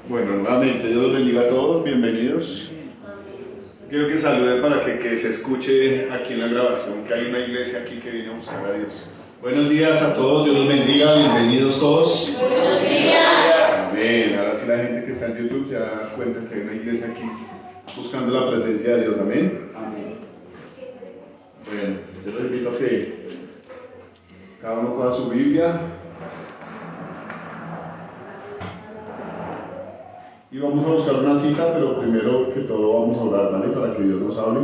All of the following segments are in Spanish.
Bueno, nuevamente, Dios los bendiga a todos, bienvenidos. Quiero que saluden para que se escuche aquí en la grabación, que hay una iglesia aquí que viene a buscar a Dios. Buenos días a todos, Dios los bendiga, bienvenidos todos. Buenos días. Amén. Ahora sí la gente que está en YouTube se da cuenta que hay una iglesia aquí buscando la presencia de Dios, amén. Amén. Bueno, yo los invito a que cada uno coja su Biblia. Y vamos a buscar una cita, pero primero que todo vamos a orar, ¿vale? Para que Dios nos hable.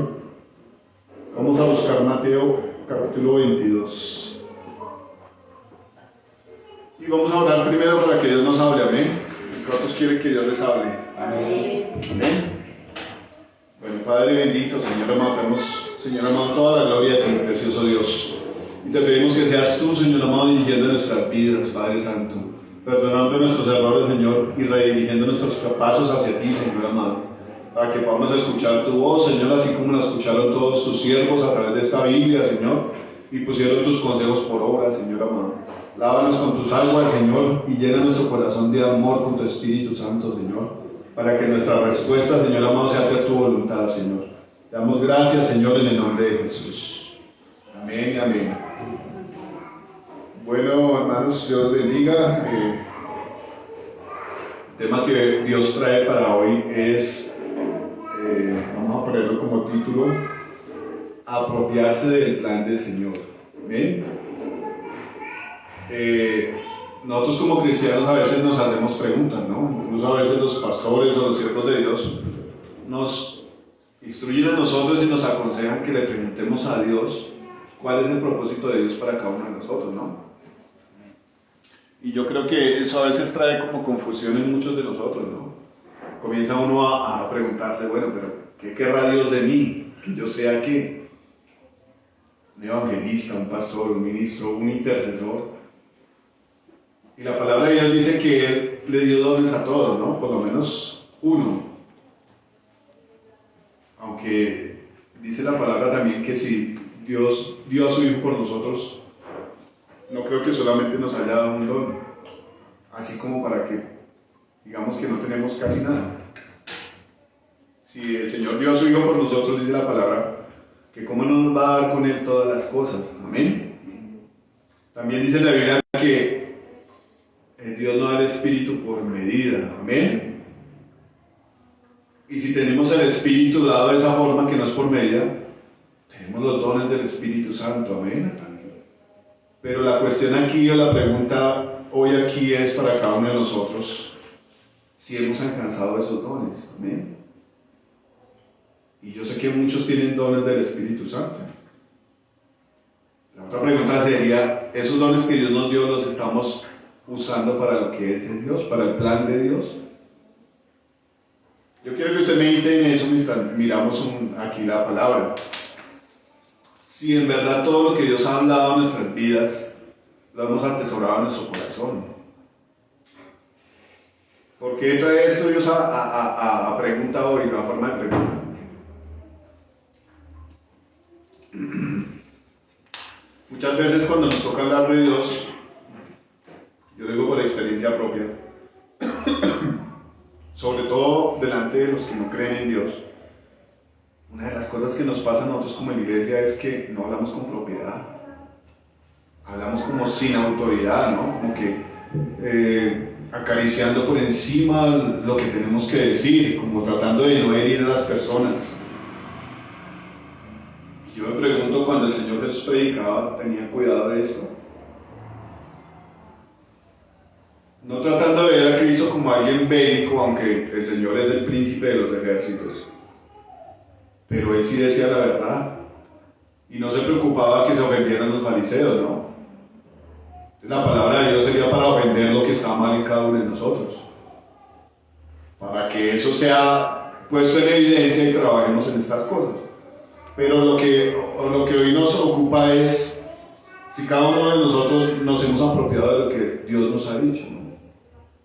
Vamos a buscar Mateo capítulo 22. Y vamos a orar primero para que Dios nos hable, amén. ¿Cuántos quieren que Dios les hable? Amén. Amén. Bueno, Padre bendito, Señor amado, tenemos, Señor amado, toda la gloria a ti, precioso Dios. Y te pedimos que seas tú, Señor amado, dirigiendo nuestras vidas, Padre Santo. Perdonando nuestros errores, Señor, y redirigiendo nuestros pasos hacia ti, Señor amado, para que podamos escuchar tu voz, Señor, así como la escucharon todos tus siervos a través de esta Biblia, Señor, y pusieron tus consejos por obra, Señor amado. Lávanos con tus aguas, Señor, y llena nuestro corazón de amor con tu Espíritu Santo, Señor, para que nuestra respuesta, Señor amado, sea hacer tu voluntad, Señor. Te damos gracias, Señor, en el nombre de Jesús. Amén y amén. Bueno, hermanos, Dios los bendiga. El tema que Dios trae para hoy es, vamos a ponerlo como título, apropiarse del plan del Señor. ¿Bien? Nosotros como cristianos a veces nos hacemos preguntas, ¿no? Incluso a veces los pastores o los siervos de Dios nos instruyen a nosotros y nos aconsejan que le preguntemos a Dios cuál es el propósito de Dios para cada uno de nosotros, ¿no? Y yo creo que eso a veces trae como confusión en muchos de nosotros, ¿no? Comienza uno a preguntarse, bueno, pero ¿qué querrá Dios de mí? Que yo sea ¿qué? Un evangelista, un pastor, un ministro, un intercesor. Y la palabra de Dios dice que Él le dio dones a todos, ¿no? Por lo menos uno. Aunque dice la palabra también que si Dios dio a su Hijo por nosotros, no creo que solamente nos haya dado un don, así como para que digamos que no tenemos casi nada. Si el Señor dio a su Hijo por nosotros, dice la palabra, que cómo no nos va a dar con Él todas las cosas. Amén. También dice la Biblia que Dios no da el Espíritu por medida. Amén. Y si tenemos el Espíritu dado de esa forma que no es por medida, tenemos los dones del Espíritu Santo. Amén. Pero la cuestión aquí o la pregunta hoy aquí es para cada uno de nosotros si hemos alcanzado esos dones. Amén. Y yo sé que muchos tienen dones del Espíritu Santo. La otra pregunta sería, ¿esos dones que Dios nos dio los estamos usando para lo que es Dios, para el plan de Dios? Yo quiero que usted medite en eso mientras miramos aquí la palabra. Si en verdad todo lo que Dios ha hablado en nuestras vidas lo hemos atesorado en nuestro corazón. ¿Por qué trae esto Dios a pregunta hoy, a forma de pregunta? Muchas veces cuando nos toca hablar de Dios, yo lo digo por experiencia propia, sobre todo delante de los que no creen en Dios, una de las cosas que nos pasa a nosotros como iglesia es que no hablamos con propiedad. Hablamos como sin autoridad, ¿no? Como que acariciando por encima lo que tenemos que decir, como tratando de no herir a las personas. Y yo me pregunto, cuando el Señor Jesús predicaba, ¿tenía cuidado de esto? No tratando de ver a Cristo como alguien bélico, aunque el Señor es el príncipe de los ejércitos. Pero Él sí decía la verdad. Y no se preocupaba que se ofendieran los fariseos, ¿no? La palabra de Dios sería para ofender lo que está mal en cada uno de nosotros. Para que eso sea puesto en evidencia y trabajemos en estas cosas. Pero lo que hoy nos ocupa es si cada uno de nosotros nos hemos apropiado de lo que Dios nos ha dicho, ¿no?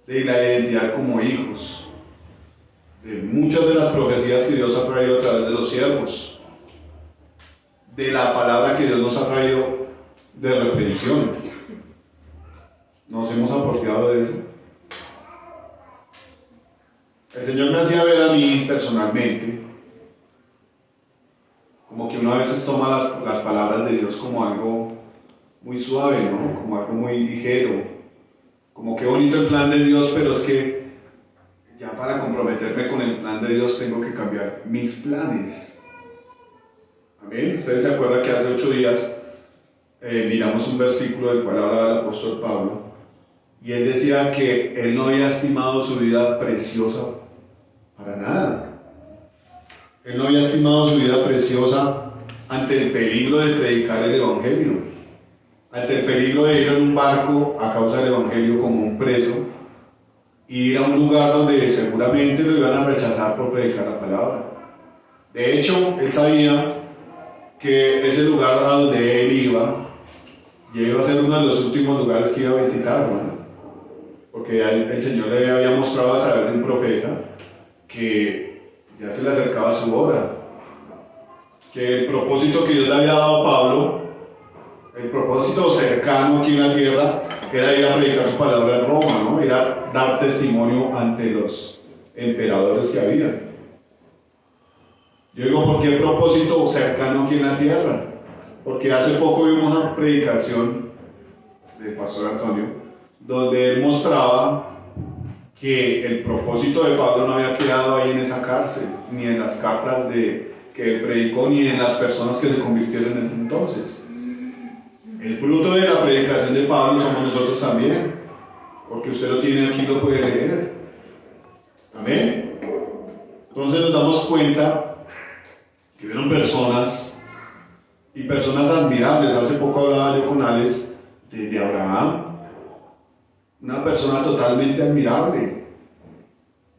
De la identidad como hijos, de muchas de las profecías que Dios ha traído a través de los siervos, de la palabra que Dios nos ha traído de reprensión. ¿Nos hemos apropiado de eso? El Señor me hacía ver a mí personalmente, como que uno a veces toma las palabras de Dios como algo muy suave, ¿no? Como algo muy ligero, como que bonito el plan de Dios, pero es que ya para comprometerme con el plan de Dios tengo que cambiar mis planes. Amén. Ustedes se acuerdan que hace 8 días miramos un versículo del cual hablaba el apóstol Pablo, y él decía que él no había estimado su vida preciosa para nada. Él no había estimado su vida preciosa ante el peligro de predicar el Evangelio, ante el peligro de ir en un barco a causa del Evangelio como un preso, y ir a un lugar donde seguramente lo iban a rechazar por predicar la palabra. De hecho, él sabía que ese lugar a donde él iba a ser uno de los últimos lugares que iba a visitar, ¿no? Porque el Señor le había mostrado a través de un profeta que ya se le acercaba su hora, que el propósito que Dios le había dado a Pablo, el propósito cercano aquí en la tierra, era ir a predicar su palabra en Roma, ¿no? Era dar testimonio ante los emperadores que había. Yo digo, ¿por qué el propósito cercano aquí en la tierra? Porque hace poco vimos una predicación del pastor Antonio, donde él mostraba que el propósito de Pablo no había quedado ahí en esa cárcel, ni en las cartas que él predicó, ni en las personas que se convirtieron en ese entonces. El fruto de la predicación de Pablo somos nosotros también, porque usted lo tiene aquí y lo puede leer. Amén. Entonces nos damos cuenta que hubieron personas, y personas admirables. Hace poco hablaba yo con Alex de Abraham, una persona totalmente admirable,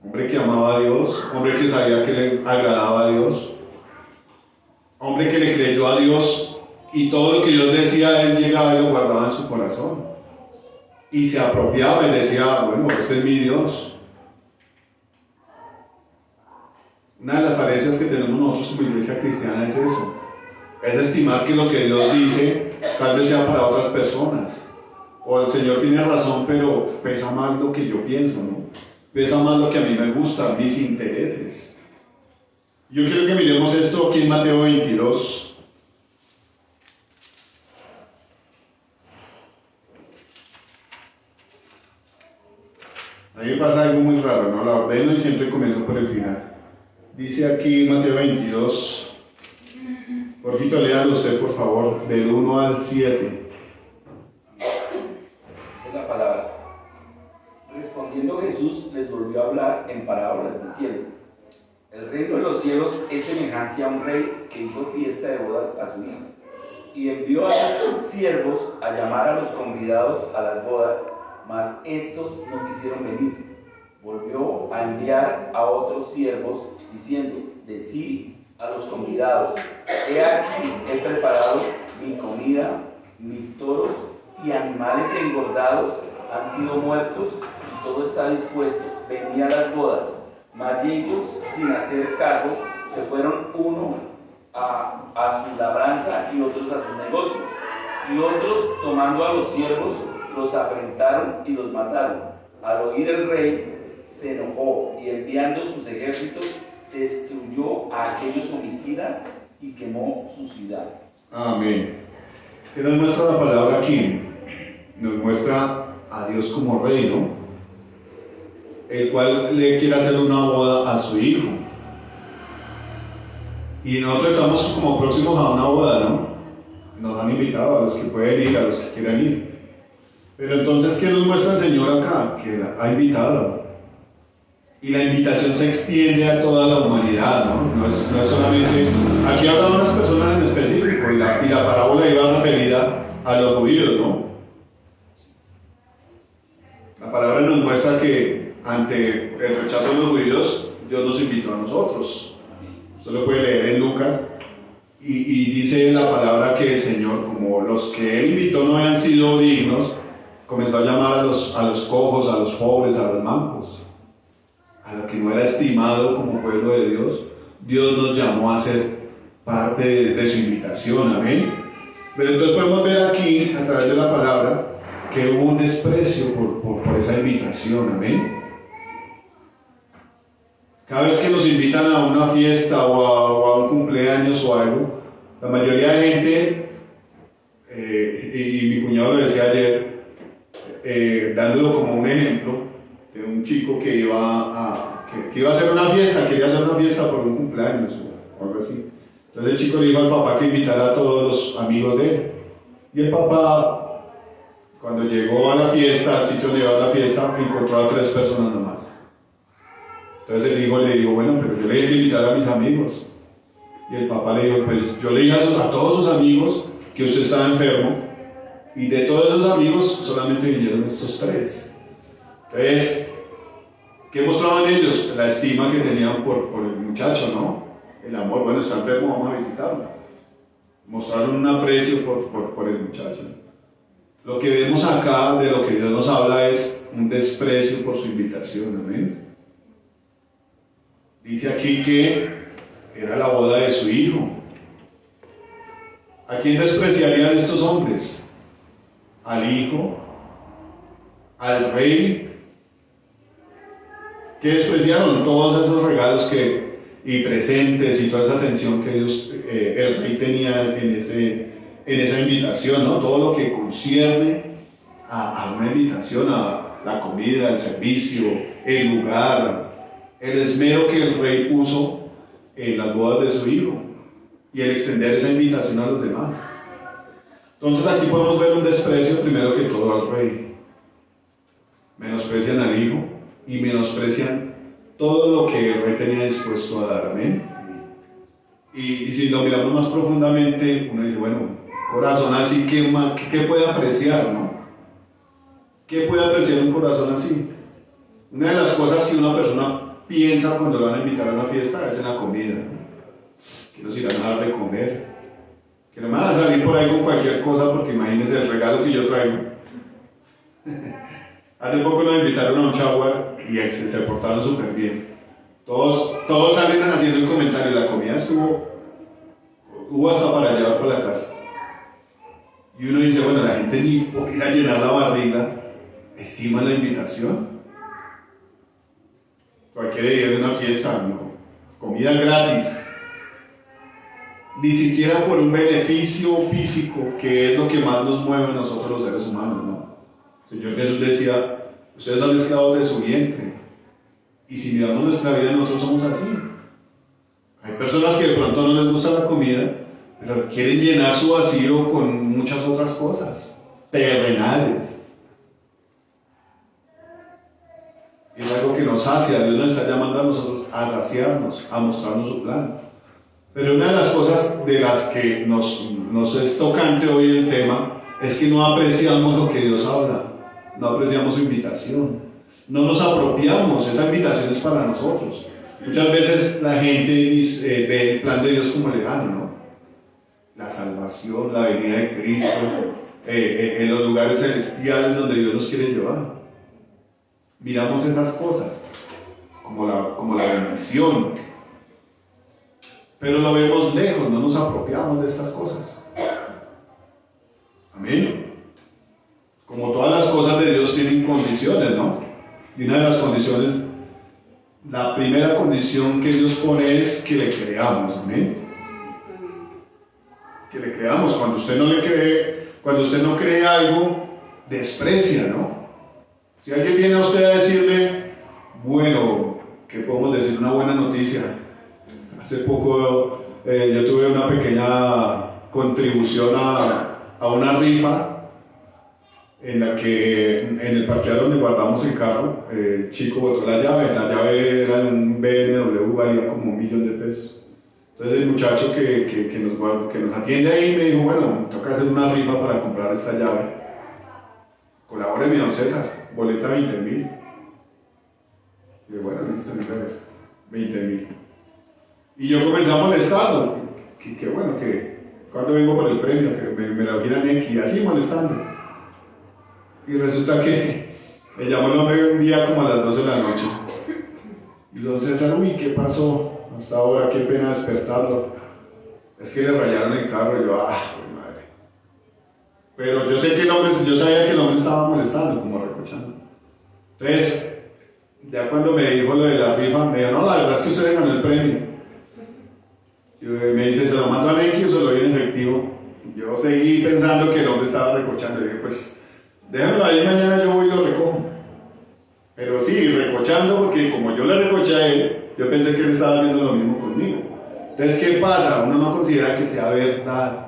hombre que amaba a Dios, hombre que sabía que le agradaba a Dios, hombre que le creyó a Dios, y todo lo que Dios decía, él llegaba y lo guardaba en su corazón, y se apropiaba y decía, bueno, este es mi Dios. Una de las falencias que tenemos nosotros como iglesia cristiana es eso, es estimar que lo que Dios dice tal vez sea para otras personas, o el Señor tiene razón, pero pesa más lo que yo pienso, ¿no? Pesa más lo que a mí me gusta, mis intereses. Yo quiero que miremos esto aquí en Mateo 22. A mí me pasa algo muy raro, ¿no? La ordeno y siempre comienzo por el final. Dice aquí Mateo 22, Jorgito, léalo usted por favor, del 1 al 7. Esa es la palabra. Respondiendo Jesús les volvió a hablar en parábolas diciendo: el reino de los cielos es semejante a un rey que hizo fiesta de bodas a su hijo, y envió a sus siervos a llamar a los convidados a las bodas, mas estos no quisieron venir. Volvió a enviar a otros siervos diciendo: decid a los convidados: he aquí, he preparado mi comida, mis toros y animales engordados han sido muertos, y todo está dispuesto, venid a las bodas. Mas ellos, sin hacer caso, se fueron uno a su labranza y otros a sus negocios. Y otros, tomando a los siervos, los afrentaron y los mataron. Al oír el rey, se enojó, y enviando sus ejércitos, destruyó a aquellos homicidas y quemó su ciudad. Amén. ¿Qué nos muestra la palabra aquí? Nos muestra a Dios como rey, ¿no? El cual le quiere hacer una boda a su hijo. Y nosotros estamos como próximos a una boda, ¿no? Nos han invitado a los que pueden ir, a los que quieran ir. Pero entonces, ¿qué nos muestra el Señor acá? Que ha invitado. Y la invitación se extiende a toda la humanidad, ¿no? No es solamente... Aquí hablan unas personas en específico, y la parábola iba referida a los judíos, ¿no? La palabra nos muestra que ante el rechazo de los judíos, Dios nos invitó a nosotros. Usted lo puede leer en Lucas, y dice la palabra que el Señor, como los que Él invitó no habían sido dignos, comenzó a llamar a los cojos, a los pobres, a los mancos, a lo que no era estimado como pueblo de Dios. Dios nos llamó a ser parte de su invitación, amén. Pero entonces podemos ver aquí, a través de la palabra, que hubo un desprecio por esa invitación, amén. Cada vez que nos invitan a una fiesta o a un cumpleaños o algo, la mayoría de gente, y mi cuñado lo decía ayer, dándolo como un ejemplo, de un chico que iba a hacer una fiesta, quería hacer una fiesta por un cumpleaños o algo así. Entonces el chico le dijo al papá que invitara a todos los amigos de él. Y el papá, cuando llegó a la fiesta, al sitio donde iba a la fiesta, encontró a 3 personas nomás. Entonces el hijo le dijo, bueno, pero yo le dije que invitara a mis amigos. Y el papá le dijo, pues yo le dije a todos sus amigos que usted estaba enfermo, y de todos esos amigos solamente vinieron estos 3. Entonces, ¿qué mostraban ellos? La estima que tenían por el muchacho, ¿no? El amor, bueno, está enfermo, vamos a visitarlo. Mostraron un aprecio por el muchacho. Lo que vemos acá, de lo que Dios nos habla, es un desprecio por su invitación, amén. Dice aquí que era la boda de su hijo. ¿A quién despreciarían estos hombres? Al hijo, al rey. ¿Qué despreciaron? Todos esos regalos y presentes y toda esa atención que el rey tenía en esa invitación, ¿no? Todo lo que concierne a una invitación, a la comida, el servicio, el lugar, el esmero que el rey puso en las bodas de su hijo y el extender esa invitación a los demás. Entonces aquí podemos ver un desprecio primero que todo al rey. Menosprecian al hijo y menosprecian todo lo que el rey tenía dispuesto a dar, amén. Y si lo miramos más profundamente, uno dice, bueno, corazón así, ¿qué puede apreciar, no? ¿Qué puede apreciar un corazón así? Una de las cosas que una persona piensa cuando lo van a invitar a una fiesta es en la comida, ¿no? Que nos irán a dar de comer, que no me van a salir por ahí con cualquier cosa, porque imagínense el regalo que yo traigo. Hace poco nos invitaron a un shower y se portaron súper bien. Todos salen haciendo un comentario, la comida hubo hasta para llevar para la casa. Y uno dice, bueno, la gente ni por ir a llenar la barriga estima la invitación. Cualquier día de una fiesta, ¿no? Comida gratis. Ni siquiera por un beneficio físico, que es lo que más nos mueve a nosotros los seres humanos, ¿no? El Señor Jesús decía, ustedes son esclavos de su vientre. Y si miramos nuestra vida, nosotros somos así. Hay personas que de pronto no les gusta la comida, pero quieren llenar su vacío con muchas otras cosas, terrenales. Es algo que nos sacia. Dios nos está llamando a nosotros a saciarnos, a mostrarnos su plan. Pero una de las cosas de las que nos es tocante hoy el tema es que no apreciamos lo que Dios habla, no apreciamos su invitación, no nos apropiamos. Esa invitación es para nosotros. Muchas veces la gente ve el plan de Dios como lejano, ¿no? La salvación, la venida de Cristo, en los lugares celestiales donde Dios nos quiere llevar. Miramos esas cosas como la bendición, pero lo vemos lejos, no nos apropiamos de estas cosas. Amén. Como todas las cosas de Dios tienen condiciones, ¿no? Y una de las condiciones, la primera condición que Dios pone es que le creamos, amén. Que le creamos. Cuando usted no le cree, cuando usted no cree algo, desprecia, ¿no? Si alguien viene a usted a decirle, bueno, ¿qué podemos decir? Una buena noticia. Hace poco yo tuve una pequeña contribución a una rifa en la que en el parqueadero donde guardamos el carro, el chico botó la llave era un BMW, valía como $1.000.000. Entonces el muchacho que nos atiende ahí me dijo, bueno, toca hacer una rifa para comprar esta llave. Colabóreme, don César, boleta 20.000. Y yo, bueno, listo, 20.000. Y yo comencé a molestarlo, que bueno, que cuando vengo por el premio, que me lo giran aquí, así molestando. Y resulta que me llamó el hombre un día como a las 12 de la noche. Y don César, uy, ¿qué pasó? Hasta ahora, qué pena despertarlo. Es que le rayaron el carro y yo, madre. Pero yo sabía que el hombre estaba molestando, como recochando. Entonces, Ya cuando me dijo lo de la rifa, me dijo, no, la verdad es que usted ganó el premio. Me dice, ¿se lo mando a Neki o se lo doy en efectivo? Yo seguí pensando que el hombre estaba recochando. Le dije, pues, déjamelo ahí, mañana yo voy y lo recojo. Pero sí, recochando, porque como yo le recoché a él, yo pensé que él estaba haciendo lo mismo conmigo. Entonces, ¿qué pasa? Uno no considera que sea verdad.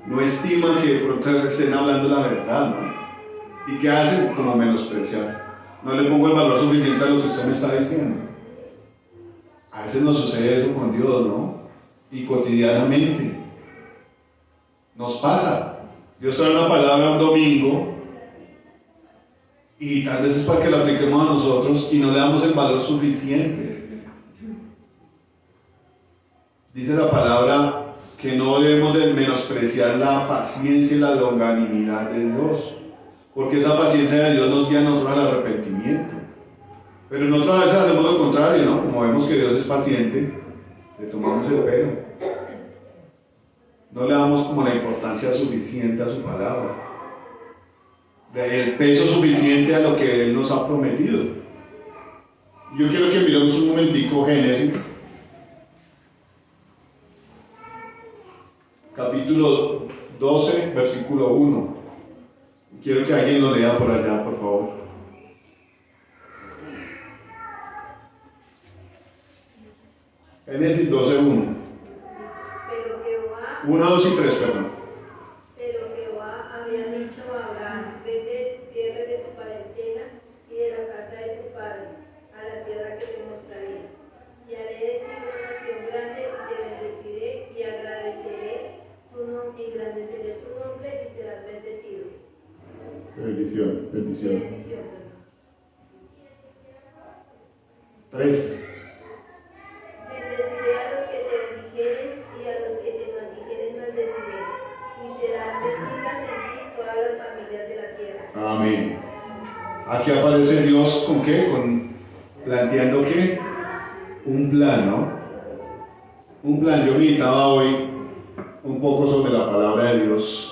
No estima que de pronto estén hablando la verdad, ¿no? ¿Y qué hacen? Como menospreciar. No le pongo el valor suficiente a lo que usted me está diciendo. A veces nos sucede eso con Dios, ¿no? Y cotidianamente. Nos pasa. Dios trae una palabra un domingo y tal vez es para que la apliquemos a nosotros y no le damos el valor suficiente. Dice la palabra que no debemos de menospreciar la paciencia y la longanimidad de Dios, porque esa paciencia de Dios nos guía a nosotros al arrepentimiento. Pero nosotros a veces hacemos lo contrario, ¿no? Como vemos que Dios es paciente, le tomamos el pelo. No le damos como la importancia suficiente a su palabra, el peso suficiente a lo que Él nos ha prometido. Yo quiero que miremos un momentico Génesis, capítulo 12, versículo 1. Quiero que alguien lo lea por allá, por favor. Génesis 12, 1. Pero Jehová, 1, 2 y 3, perdón. pero Jehová había dicho a Abraham, vete, tierra de tu parentela y de la casa de tu padre, a la tierra que te mostraré. Y haré de ti una nación grande y te bendeciré y agradeceré tu nombre, engrandeceré tu nombre y serás bendecido. Bendición, bendición. Bendición. 3. Bendeciré a los que te bendijeren y a los que te maldijeren maldeciré. Y serán benditas en ti todas las familias de la tierra. Amén. Aquí aparece Dios con qué? Planteando qué? Un plan, ¿no? Un plan. Yo meditaba hoy un poco sobre la palabra de Dios.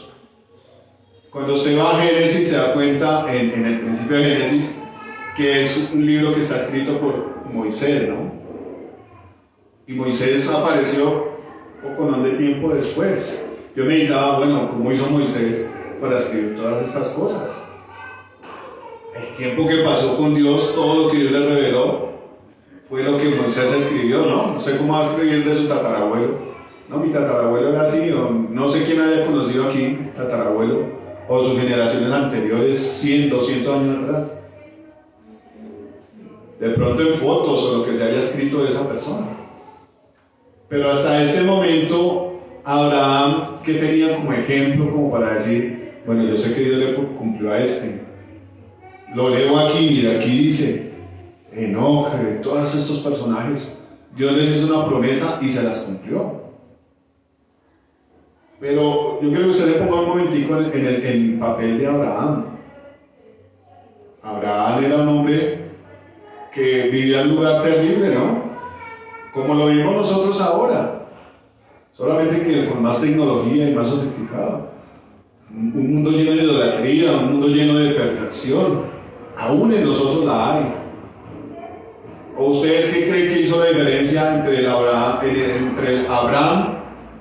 Cuando usted va a Génesis se da cuenta en el principio de Génesis que es un libro que está escrito por Moisés, ¿no? Y Moisés apareció poco no de tiempo después. Yo meditaba, bueno, ¿cómo hizo Moisés para escribir todas estas cosas? El tiempo que pasó con Dios, todo lo que Dios le reveló, fue lo que Moisés escribió, ¿no? No sé cómo va a escribir de su tatarabuelo. No, mi tatarabuelo era así, o no sé quién haya conocido aquí, tatarabuelo, o sus generaciones anteriores, 100, 200 años atrás. De pronto en fotos o lo que se haya escrito de esa persona. Pero hasta ese momento, Abraham, que tenía como ejemplo, como para decir, bueno, yo sé que Dios le cumplió a este. Lo leo aquí, mira, aquí dice, Enoc, todos estos personajes, Dios les hizo una promesa y se las cumplió. Pero yo quiero que usted se ponga un momentico en el papel de Abraham. Abraham era un hombre que vivía en un lugar terrible, ¿no? Como lo vimos nosotros ahora, solamente que con más tecnología y más sofisticado. Un mundo lleno de idolatría, un mundo lleno de perversión. Aún en nosotros la hay. ¿O ustedes qué creen que hizo la diferencia entre el Abraham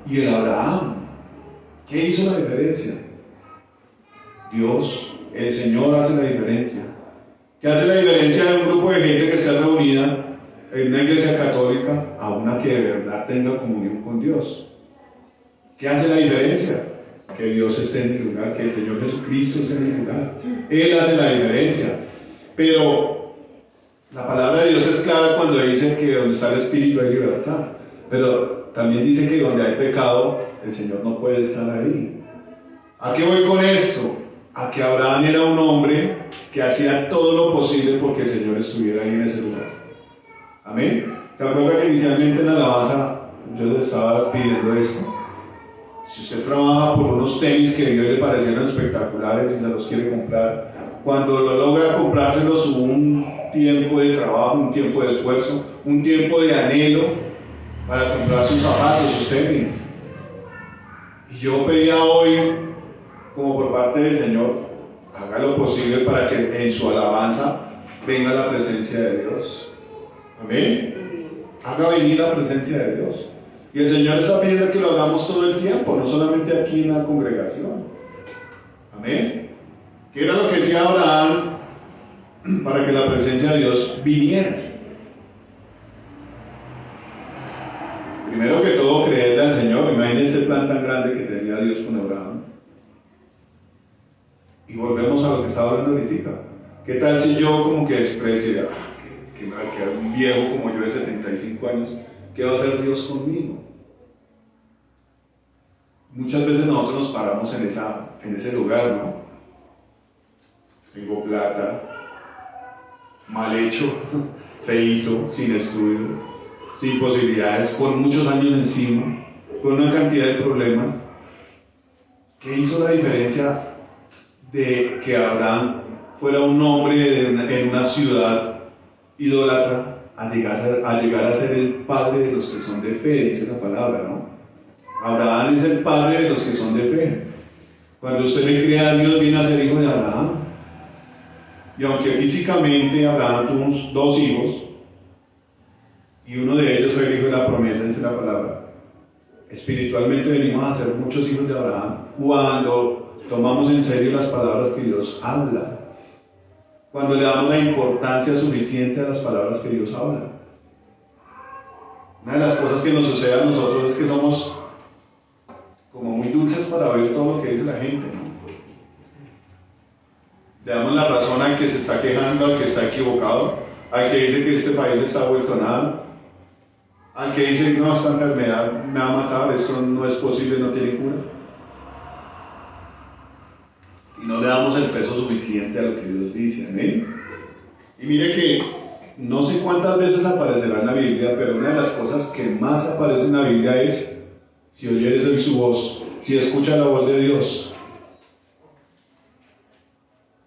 y el Abraham? ¿Qué hizo la diferencia? Dios, el Señor hace la diferencia. ¿Qué hace la diferencia de un grupo de gente que se ha reunida en una iglesia católica a una que de verdad tenga comunión con Dios? ¿Qué hace la diferencia? Que Dios esté en el lugar, que el Señor Jesucristo esté en el lugar. Él hace la diferencia. Pero la palabra de Dios es clara cuando dice que donde está el Espíritu hay libertad. Pero también dice que donde hay pecado, el Señor no puede estar ahí. ¿A qué voy con esto? A que Abraham era un hombre que hacía todo lo posible porque el Señor estuviera ahí en ese lugar. Amén. ¿Se acuerda que inicialmente en la alabanza yo le estaba pidiendo esto? Si usted trabaja por unos tenis que vio y le parecieron espectaculares y se los quiere comprar, cuando lo logra comprárselos hubo un tiempo de trabajo, un tiempo de esfuerzo, un tiempo de anhelo para comprar sus zapatos, sus tenis. Y yo pedía hoy, como por parte del Señor, haga lo posible para que en su alabanza venga la presencia de Dios. Amén. Haga venir la presencia de Dios. Y el Señor está pidiendo que lo hagamos todo el tiempo, no solamente aquí en la congregación. Amén. ¿Qué era lo que decía Abraham para que la presencia de Dios viniera? Primero que todo, creerle al Señor. Imagínense el plan tan grande que tenía Dios con Abraham. Y volvemos a lo que estaba hablando ahorita. ¿Qué tal si yo como que desprecio, que me va a quedar un viejo como yo de 75 años? ¿Qué va a hacer Dios conmigo? Muchas veces nosotros nos paramos en ese lugar, ¿no? Tengo plata, mal hecho, feíto, sin estudio, sin posibilidades, con muchos años encima, con una cantidad de problemas. ¿Qué hizo la diferencia de que Abraham fuera un hombre en una ciudad idólatra a llegar a ser el padre de los que son de fe? Dice la palabra, ¿no? Abraham es el padre de los que son de fe. Cuando usted le cree a Dios, viene a ser hijo de Abraham. Y aunque físicamente Abraham tuvo 2 hijos, y uno de ellos fue el hijo de la promesa, dice la palabra, espiritualmente venimos a ser muchos hijos de Abraham cuando tomamos en serio las palabras que Dios habla, cuando le damos la importancia suficiente a las palabras que Dios habla. Una de las cosas que nos sucede a nosotros es que somos como muy dulces para oír todo lo que dice la gente, ¿no? Le damos la razón al que se está quejando, al que está equivocado, al que dice que este país está vuelto nada, al que dice, no, esta enfermedad me va a matar, esto no es posible, no tiene cura. Y no le damos el peso suficiente a lo que Dios dice, ¿amén? Y mire que no sé cuántas veces aparecerá en la Biblia, pero una de las cosas que más aparece en la Biblia es: si oyeres hoy su voz, si escucha la voz de Dios.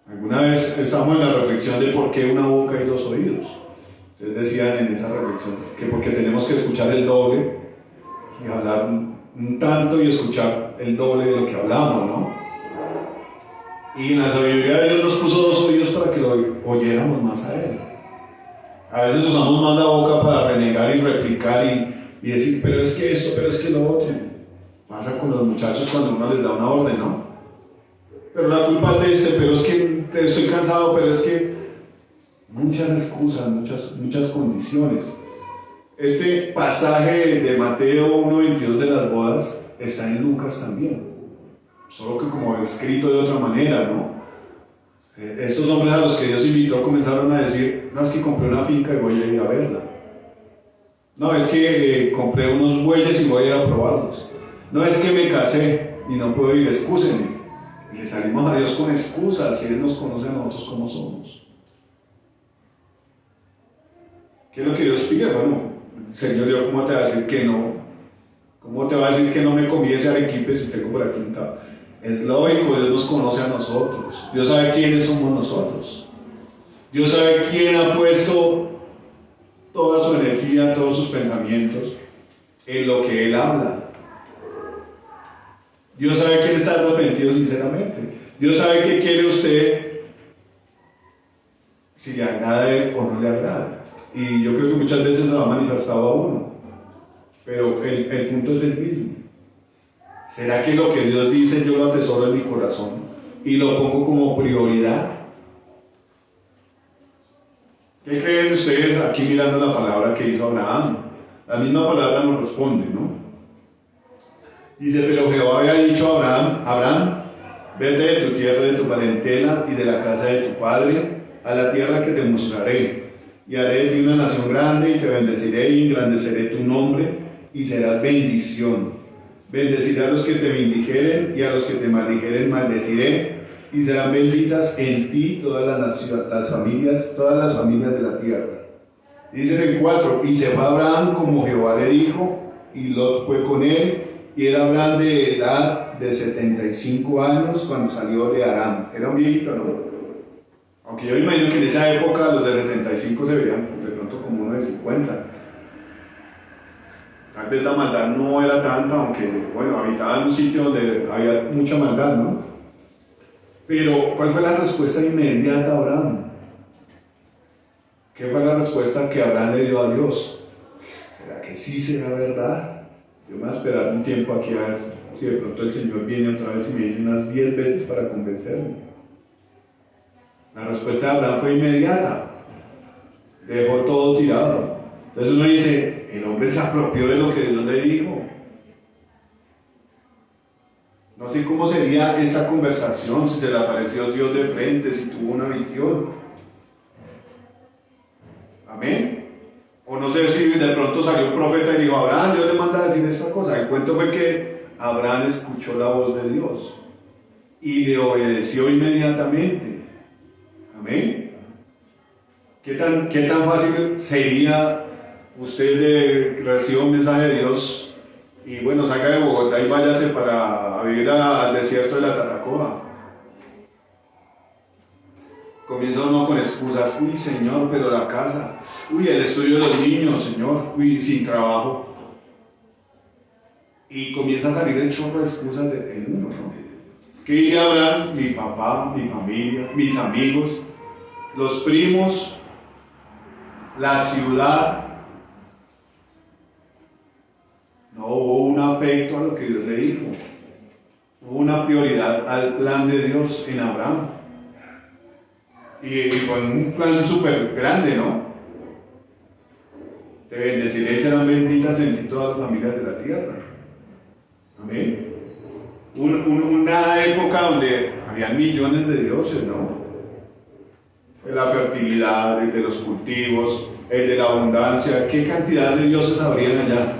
Alguna vez estamos en la reflexión de por qué una boca y 2 oídos. Ustedes decían en esa reflexión que porque tenemos que escuchar el doble y hablar un tanto y escuchar el doble de lo que hablamos, ¿no? Y en la sabiduría de Dios nos puso 2 oídos para que lo oyéramos más a Él. A veces usamos más la boca para renegar y replicar y decir, pero es que esto, pero es que lo otro. Pasa con los muchachos cuando uno les da una orden, ¿no? Pero la culpa es de pero es que estoy cansado, pero es que muchas excusas, muchas condiciones. Este pasaje de Mateo 1:22 de las bodas está en Lucas también, solo que como escrito de otra manera, ¿no? Estos hombres a los que Dios invitó comenzaron a decir, no, es que compré una finca y voy a ir a verla. No, es que compré unos bueyes y voy a ir a probarlos. No, es que me casé y no puedo ir, excúsenme. Y le salimos a Dios con excusas si Él nos conoce a nosotros como somos. ¿Qué es lo que Dios pide? Bueno, Señor Dios, ¿cómo te va a decir que no? ¿Cómo te va a decir que no me comí ese arequipe si tengo por aquí un tapo? Es lógico, Dios nos conoce a nosotros. Dios sabe quiénes somos nosotros. Dios sabe quién ha puesto toda su energía, todos sus pensamientos en lo que Él habla. Dios sabe quién está arrepentido sinceramente. Dios sabe qué quiere usted, si le agrada a Él o no le agrada. Y yo creo que muchas veces lo ha manifestado a uno. Pero el punto es el mismo. ¿Será que lo que Dios dice yo lo atesoro en mi corazón y lo pongo como prioridad? ¿Qué creen ustedes aquí mirando la palabra que hizo Abraham? La misma palabra nos responde, ¿no? Dice, pero Jehová había dicho a Abraham, vete de tu tierra, de tu parentela y de la casa de tu padre, a la tierra que te mostraré, y haré de ti una nación grande, y te bendeciré y engrandeceré tu nombre, y serás bendición. Bendeciré a los que te bendijeren, y a los que te maldijeren maldeciré, y serán benditas en ti todas las familias de la tierra. Dice en el 4, y se fue Abraham como Jehová le dijo, y Lot fue con él, y era Abraham de edad de 75 años cuando salió de Aram. Era un viejito, ¿no? Aunque yo imagino que en esa época los de 75 se veían de pronto como uno de 50. Tal vez la maldad no era tanta, aunque, bueno, habitaba en un sitio donde había mucha maldad, ¿no? Pero, ¿cuál fue la respuesta inmediata a Abraham? ¿Qué fue la respuesta que Abraham le dio a Dios? ¿Será que sí será verdad? Yo me voy a esperar un tiempo aquí a ver si de pronto el Señor viene otra vez y me dice unas 10 veces para convencerme. La respuesta de Abraham fue inmediata. Dejó todo tirado. Entonces uno dice, el hombre se apropió de lo que Dios le dijo. No sé cómo sería esa conversación, si se le apareció Dios de frente, si tuvo una visión. Amén. O no sé si de pronto salió un profeta y dijo, Abraham, Dios le manda a decir esta cosa. El cuento fue que Abraham escuchó la voz de Dios y le obedeció inmediatamente. Amén. ¿Qué tan fácil sería usted reciba un mensaje de Dios y bueno, salga de Bogotá y váyase para vivir al desierto de la Tatacoa? Comienza uno con excusas, uy Señor, pero la casa, uy el estudio de los niños, Señor, uy sin trabajo. Y comienza a salir el chorro de excusas en uno, ¿no? ¿Qué diría Abraham? Mi papá, mi familia, mis amigos, los primos, la ciudad. No hubo un afecto a lo que Dios le dijo. Hubo una prioridad al plan de Dios en Abraham. Y con un plan súper grande, ¿no? Te bendeciré y serán benditas en ti todas las familias de la tierra. Amén. Una época donde había millones de dioses, ¿no? De la fertilidad, el de los cultivos, el de la abundancia. ¿Qué cantidad de dioses habrían allá?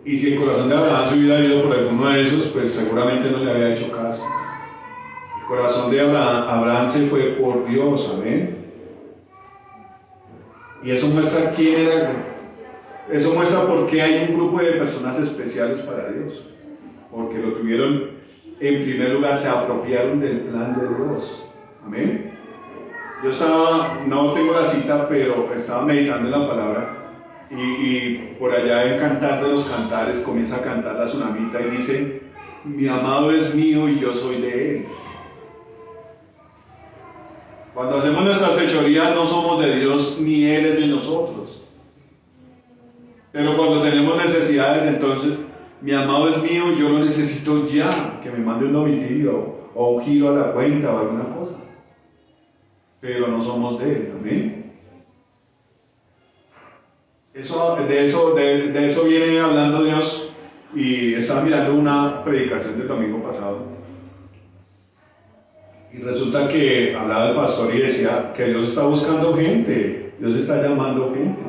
Y si el corazón de Abraham se hubiera ido por alguno de esos, pues seguramente no le había hecho caso. El corazón de Abraham se fue por Dios, amén. Y eso muestra quién era. Eso muestra por qué hay un grupo de personas especiales para Dios. Porque lo tuvieron en primer lugar, se apropiaron del plan de Dios. Amén. Yo no tengo la cita, pero estaba meditando en la palabra. Y por allá en Cantar de los Cantares comienza a cantar la tsunamita y dice: mi amado es mío y yo soy de él. Cuando hacemos nuestras fechorías no somos de Dios ni Él es de nosotros. Pero cuando tenemos necesidades, entonces, mi amado es mío y yo lo necesito ya, que me mande un domicilio o un giro a la cuenta o alguna cosa. Pero no somos de Él, ¿amén? De eso viene hablando Dios, y estaba mirando una predicación del domingo pasado. Y resulta que hablaba el pastor y decía que Dios está buscando gente, Dios está llamando gente.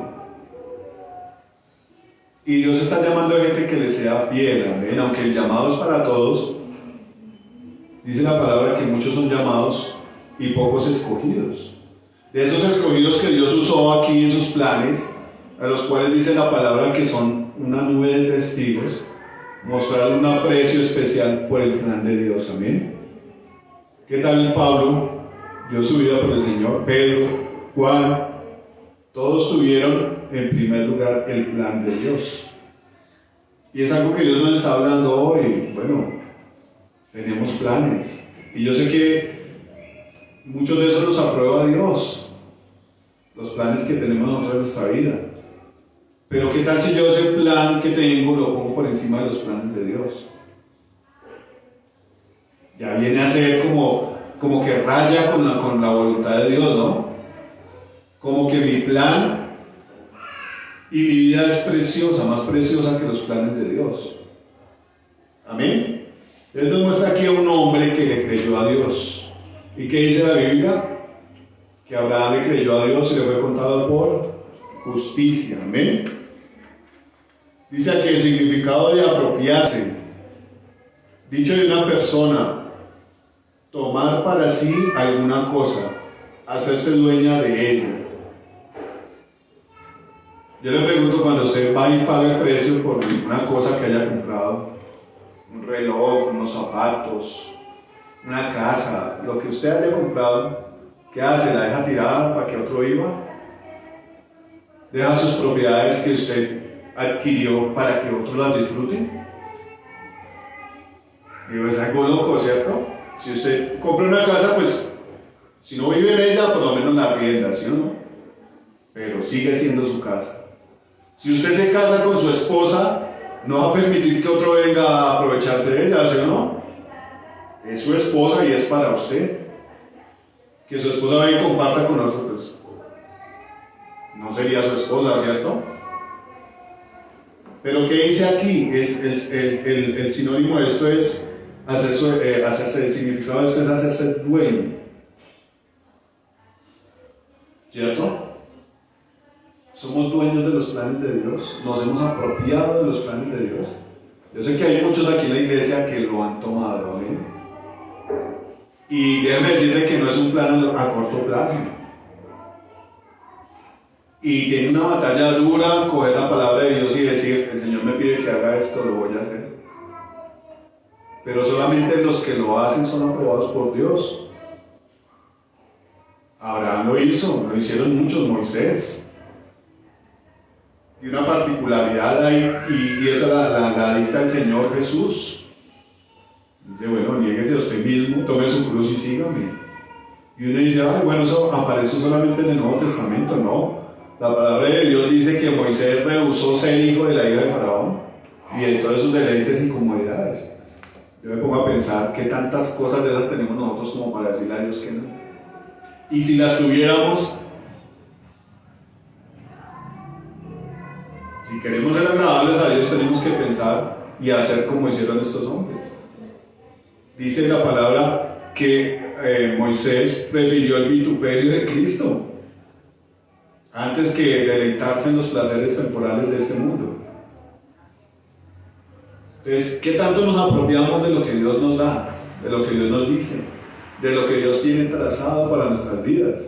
Y Dios está llamando a gente que le sea fiel, amén. Aunque el llamado es para todos, dice la palabra que muchos son llamados y pocos escogidos. De esos escogidos que Dios usó aquí en sus planes, a los cuales dice la palabra que son una nube de testigos, mostraron un aprecio especial por el plan de Dios, amén. ¿Qué tal Pablo? Dio su vida por el Señor. Pedro, Juan, todos tuvieron en primer lugar el plan de Dios. Y es algo que Dios nos está hablando hoy. Bueno, tenemos planes. Y yo sé que muchos de esos los aprueba Dios, los planes que tenemos nosotros en nuestra vida. Pero ¿qué tal si yo ese plan que tengo lo pongo por encima de los planes de Dios? Ya viene a ser como que raya con la voluntad de Dios, ¿no? Como que mi plan y mi vida es preciosa, más preciosa que los planes de Dios. Amén. Él nos muestra aquí a un hombre que le creyó a Dios. ¿Y qué dice la Biblia? Que Abraham le creyó a Dios y le fue contado por justicia. Amén. Dice aquí el significado de apropiarse. Dicho de una persona: tomar para sí alguna cosa, hacerse dueña de ella. Yo le pregunto, cuando usted va y paga el precio por una cosa que haya comprado, un reloj, unos zapatos, una casa, lo que usted haya comprado, ¿qué hace? ¿La deja tirada para que otro viva? ¿Deja sus propiedades que usted adquirió para que otros las disfruten? Digo, es algo loco, ¿cierto? Si usted compra una casa, pues Si no vive en ella, por lo menos la arrienda, ¿sí o no? Pero sigue siendo su casa. Si usted se casa con su esposa, no va a permitir que otro venga a aprovecharse de ella, ¿sí o no? Es su esposa y es para usted. Que su esposa venga y comparta con otro, pues no sería su esposa, ¿cierto? Pero ¿qué dice aquí? Es el sinónimo de esto es hacerse, el significado de esto es hacerse dueño, ¿cierto? Somos dueños de los planes de Dios, nos hemos apropiado de los planes de Dios. Yo sé que hay muchos aquí en la iglesia que lo han tomado, ¿eh? Y déjenme decirle que no es un plan a corto plazo. Y tiene una batalla dura coger la palabra de Dios y decir, el Señor me pide que haga esto, lo voy a hacer. Pero solamente los que lo hacen son aprobados por Dios. Abraham lo hizo, lo hicieron muchos, Moisés. Y una particularidad ahí, y esa la dicta el Señor Jesús. Dice, bueno, niéguese a usted mismo, tome su cruz y sígame. Y uno dice, ay, bueno, eso aparece solamente en el Nuevo Testamento. No, la palabra de Dios dice que Moisés rehusó ser hijo de la hija de Faraón y en todos sus deleites y comodidades. Yo me pongo a pensar qué tantas cosas de esas tenemos nosotros como para decirle a Dios que no. Y si las tuviéramos, si queremos ser agradables a Dios, tenemos que pensar y hacer como hicieron estos hombres. Dice la palabra que Moisés prefirió el vituperio de Cristo antes que deleitarse en los placeres temporales de este mundo. Entonces, ¿qué tanto nos apropiamos de lo que Dios nos da, de lo que Dios nos dice, de lo que Dios tiene trazado para nuestras vidas?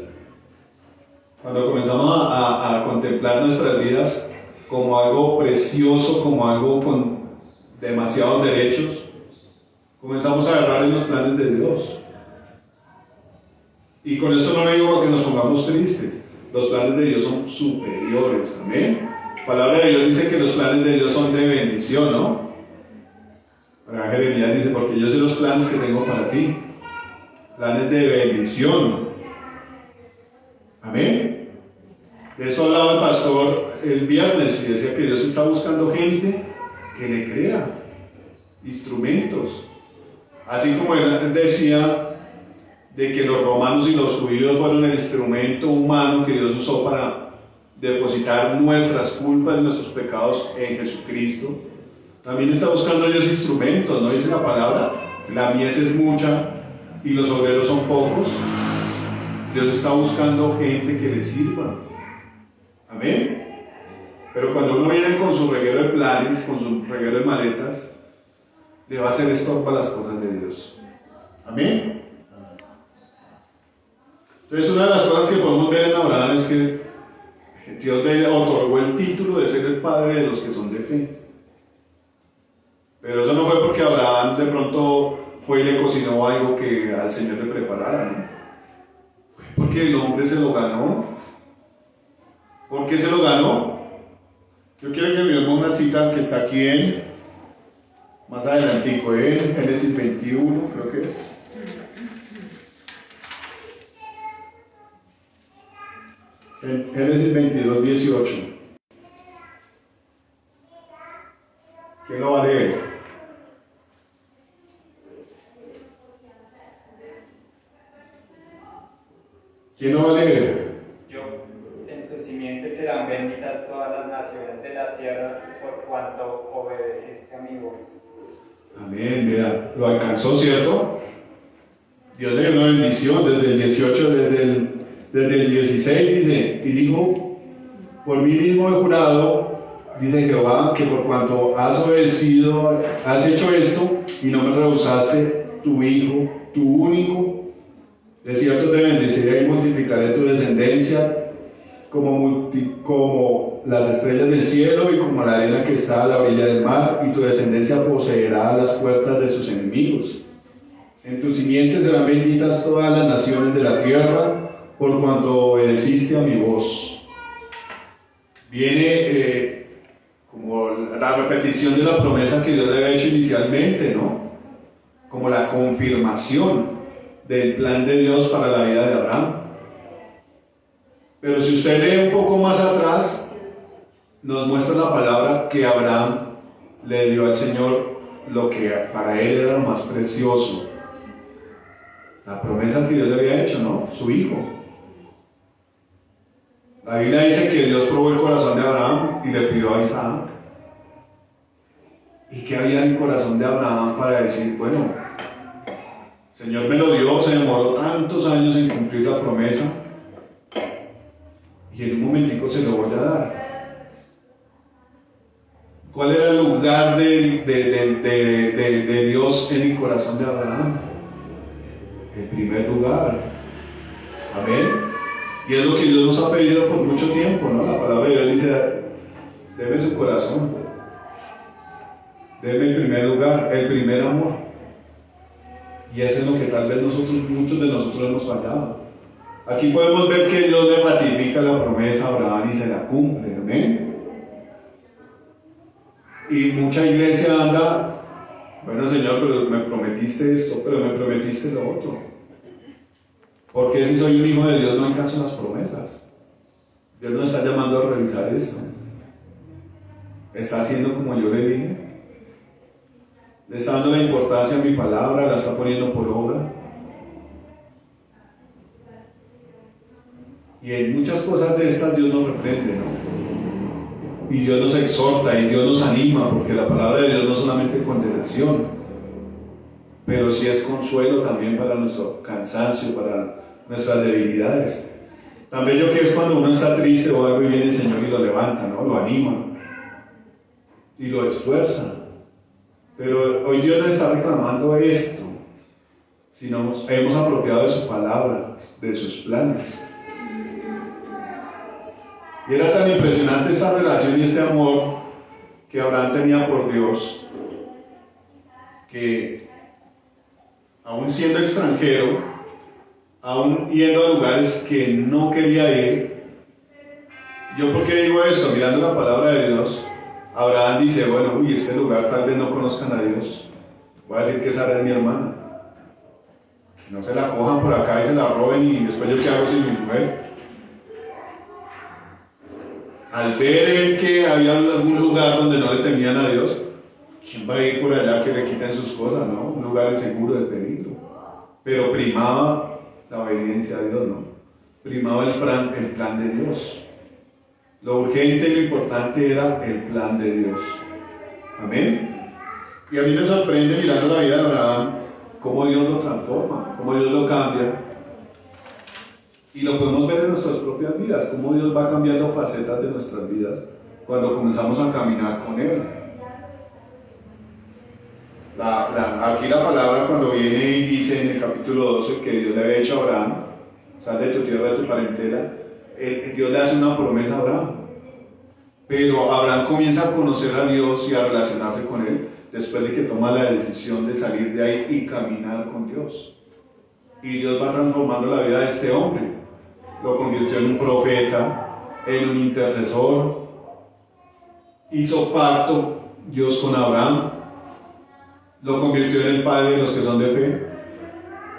Cuando comenzamos a contemplar nuestras vidas como algo precioso, como algo con demasiados derechos, comenzamos a agarrar en los planes de Dios. Y con esto no le digo que nos pongamos tristes. Los planes de Dios son superiores. Amén. La palabra de Dios dice que los planes de Dios son de bendición, ¿no? Para Jeremías dice, porque yo sé los planes que tengo para ti. Planes de bendición. Amén. De eso hablaba el pastor el viernes y decía que Dios está buscando gente que le crea. Instrumentos. Así como él decía de que los romanos y los judíos fueron el instrumento humano que Dios usó para depositar nuestras culpas y nuestros pecados en Jesucristo, también está buscando Dios instrumentos, ¿no dice la palabra? La mies es mucha y los obreros son pocos. Dios está buscando gente que le sirva. Amén. Pero cuando uno viene con su reguero de planes, con su reguero de maletas, le va a hacer estorbo a las cosas de Dios. Amén. Entonces, una de las cosas que podemos ver en Abraham es que Dios le otorgó el título de ser el padre de los que son de fe. Pero eso no fue porque Abraham de pronto fue y le cocinó algo que al Señor le preparara, ¿no? Fue porque el hombre se lo ganó. ¿Por qué se lo ganó? Yo quiero que miremos una cita que está aquí más adelantico, en Génesis 21, creo que es. En Génesis 22, 18. ¿Quién lo va a leer? ¿Quién lo va a leer? Yo, en tu simiente serán benditas todas las naciones de la tierra, por cuanto obedeciste a mi voz. Amén, mira, lo alcanzó, ¿cierto? Dios le dio una bendición desde el 18, desde el 16 dice, y dijo, por mí mismo he jurado, dice Jehová, que por cuanto has obedecido, has hecho esto, y no me rehusaste tu hijo, tu único, de cierto te bendeciré y multiplicaré tu descendencia como las estrellas del cielo y como la arena que está a la orilla del mar, y tu descendencia poseerá las puertas de sus enemigos. En tus simientes serán benditas todas las naciones de la tierra, por cuanto obedeciste a mi voz. Viene como la repetición de la promesa que Dios le había hecho inicialmente, ¿no? Como la confirmación del plan de Dios para la vida de Abraham. Pero si usted lee un poco más atrás, nos muestra la palabra que Abraham le dio al Señor lo que para él era lo más precioso. La promesa que Dios le había hecho, ¿no? Su hijo. La Biblia dice que Dios probó el corazón de Abraham y le pidió a Isaac. ¿Y qué había en el corazón de Abraham para decir, bueno, el Señor me lo dio, se demoró tantos años en cumplir la promesa y en un momentico se lo voy a dar? ¿Cuál era el lugar de Dios en el corazón de Abraham? El primer lugar. Amén. Y es lo que Dios nos ha pedido por mucho tiempo, ¿no? La palabra de Dios dice, deme su corazón, deme el primer lugar, el primer amor. Y eso es lo que tal vez muchos de nosotros hemos fallado. Aquí podemos ver que Dios le ratifica la promesa a Abraham y se la cumple. Amén. Y mucha iglesia anda, bueno Señor, pero me prometiste esto, pero me prometiste lo otro. Porque si soy un hijo de Dios no alcanzo las promesas. Dios nos está llamando a revisar esto. Está haciendo como yo le dije. Le está dando la importancia a mi palabra, la está poniendo por obra. Y en muchas cosas de estas Dios nos reprende, ¿no? Y Dios nos exhorta y Dios nos anima, porque la palabra de Dios no es solamente condenación, pero sí es consuelo también para nuestro cansancio, para nuestras debilidades. Tan bello que es cuando uno está triste o algo y viene el Señor y lo levanta, ¿no? Lo anima y lo esfuerza. Pero hoy Dios no está reclamando esto, sino nos hemos apropiado de su palabra, de sus planes. Y era tan impresionante esa relación y ese amor que Abraham tenía por Dios, que aún siendo extranjero, aún yendo a lugares que no quería ir, ¿yo por qué digo esto? Mirando la palabra de Dios, Abraham dice, bueno, este lugar tal vez no conozcan a Dios, voy a decir que Sara es mi hermana, que no se la cojan por acá y se la roben y después yo qué hago sin mi mujer. Al ver él que había algún lugar donde no le temían a Dios, ¿quién va a ir por allá que le quiten sus cosas, no? Un lugar inseguro de peligro. Pero primaba la obediencia a Dios, ¿no? Primaba el plan de Dios. Lo urgente y lo importante era el plan de Dios. Amén. Y a mí me sorprende mirando la vida de Abraham, cómo Dios lo transforma, cómo Dios lo cambia. Y lo podemos ver en nuestras propias vidas, cómo Dios va cambiando facetas de nuestras vidas cuando comenzamos a caminar con Él. Aquí la palabra cuando viene y dice en el capítulo 12 que Dios le había dicho a Abraham, sal de tu tierra, de tu parentela, Dios le hace una promesa a Abraham. Pero Abraham comienza a conocer a Dios y a relacionarse con Él después de que toma la decisión de salir de ahí y caminar con Dios. Y Dios va transformando la vida de este hombre. Lo convirtió en un profeta, en un intercesor. Hizo pacto Dios con Abraham. Lo convirtió en el padre de los que son de fe.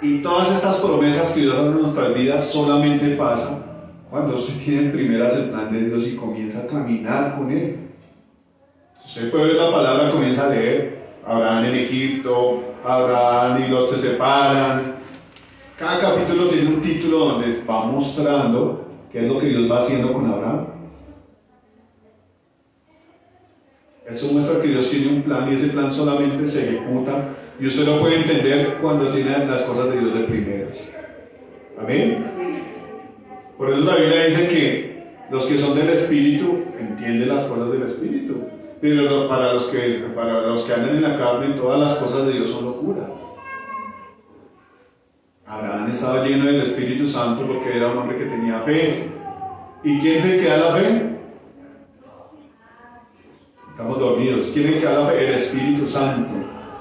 Y todas estas promesas que Dios hace en nuestras vidas solamente pasan cuando usted tiene en primeras el plan de Dios y comienza a caminar con Él. Usted puede ver la palabra, comienza a leer. Abraham en Egipto, Abraham y Lot se separan. Cada capítulo tiene un título donde va mostrando qué es lo que Dios va haciendo con Abraham. Eso muestra que Dios tiene un plan y ese plan solamente se ejecuta y usted lo puede entender cuando tiene las cosas de Dios de primeras. Amén. Por eso la Biblia dice que los que son del Espíritu entienden las cosas del Espíritu, pero para los que andan en la carne todas las cosas de Dios son locura. Abraham estaba lleno del Espíritu Santo porque era un hombre que tenía fe. ¿Y quién se queda la fe? Estamos dormidos. ¿Quién se queda la fe? El Espíritu Santo.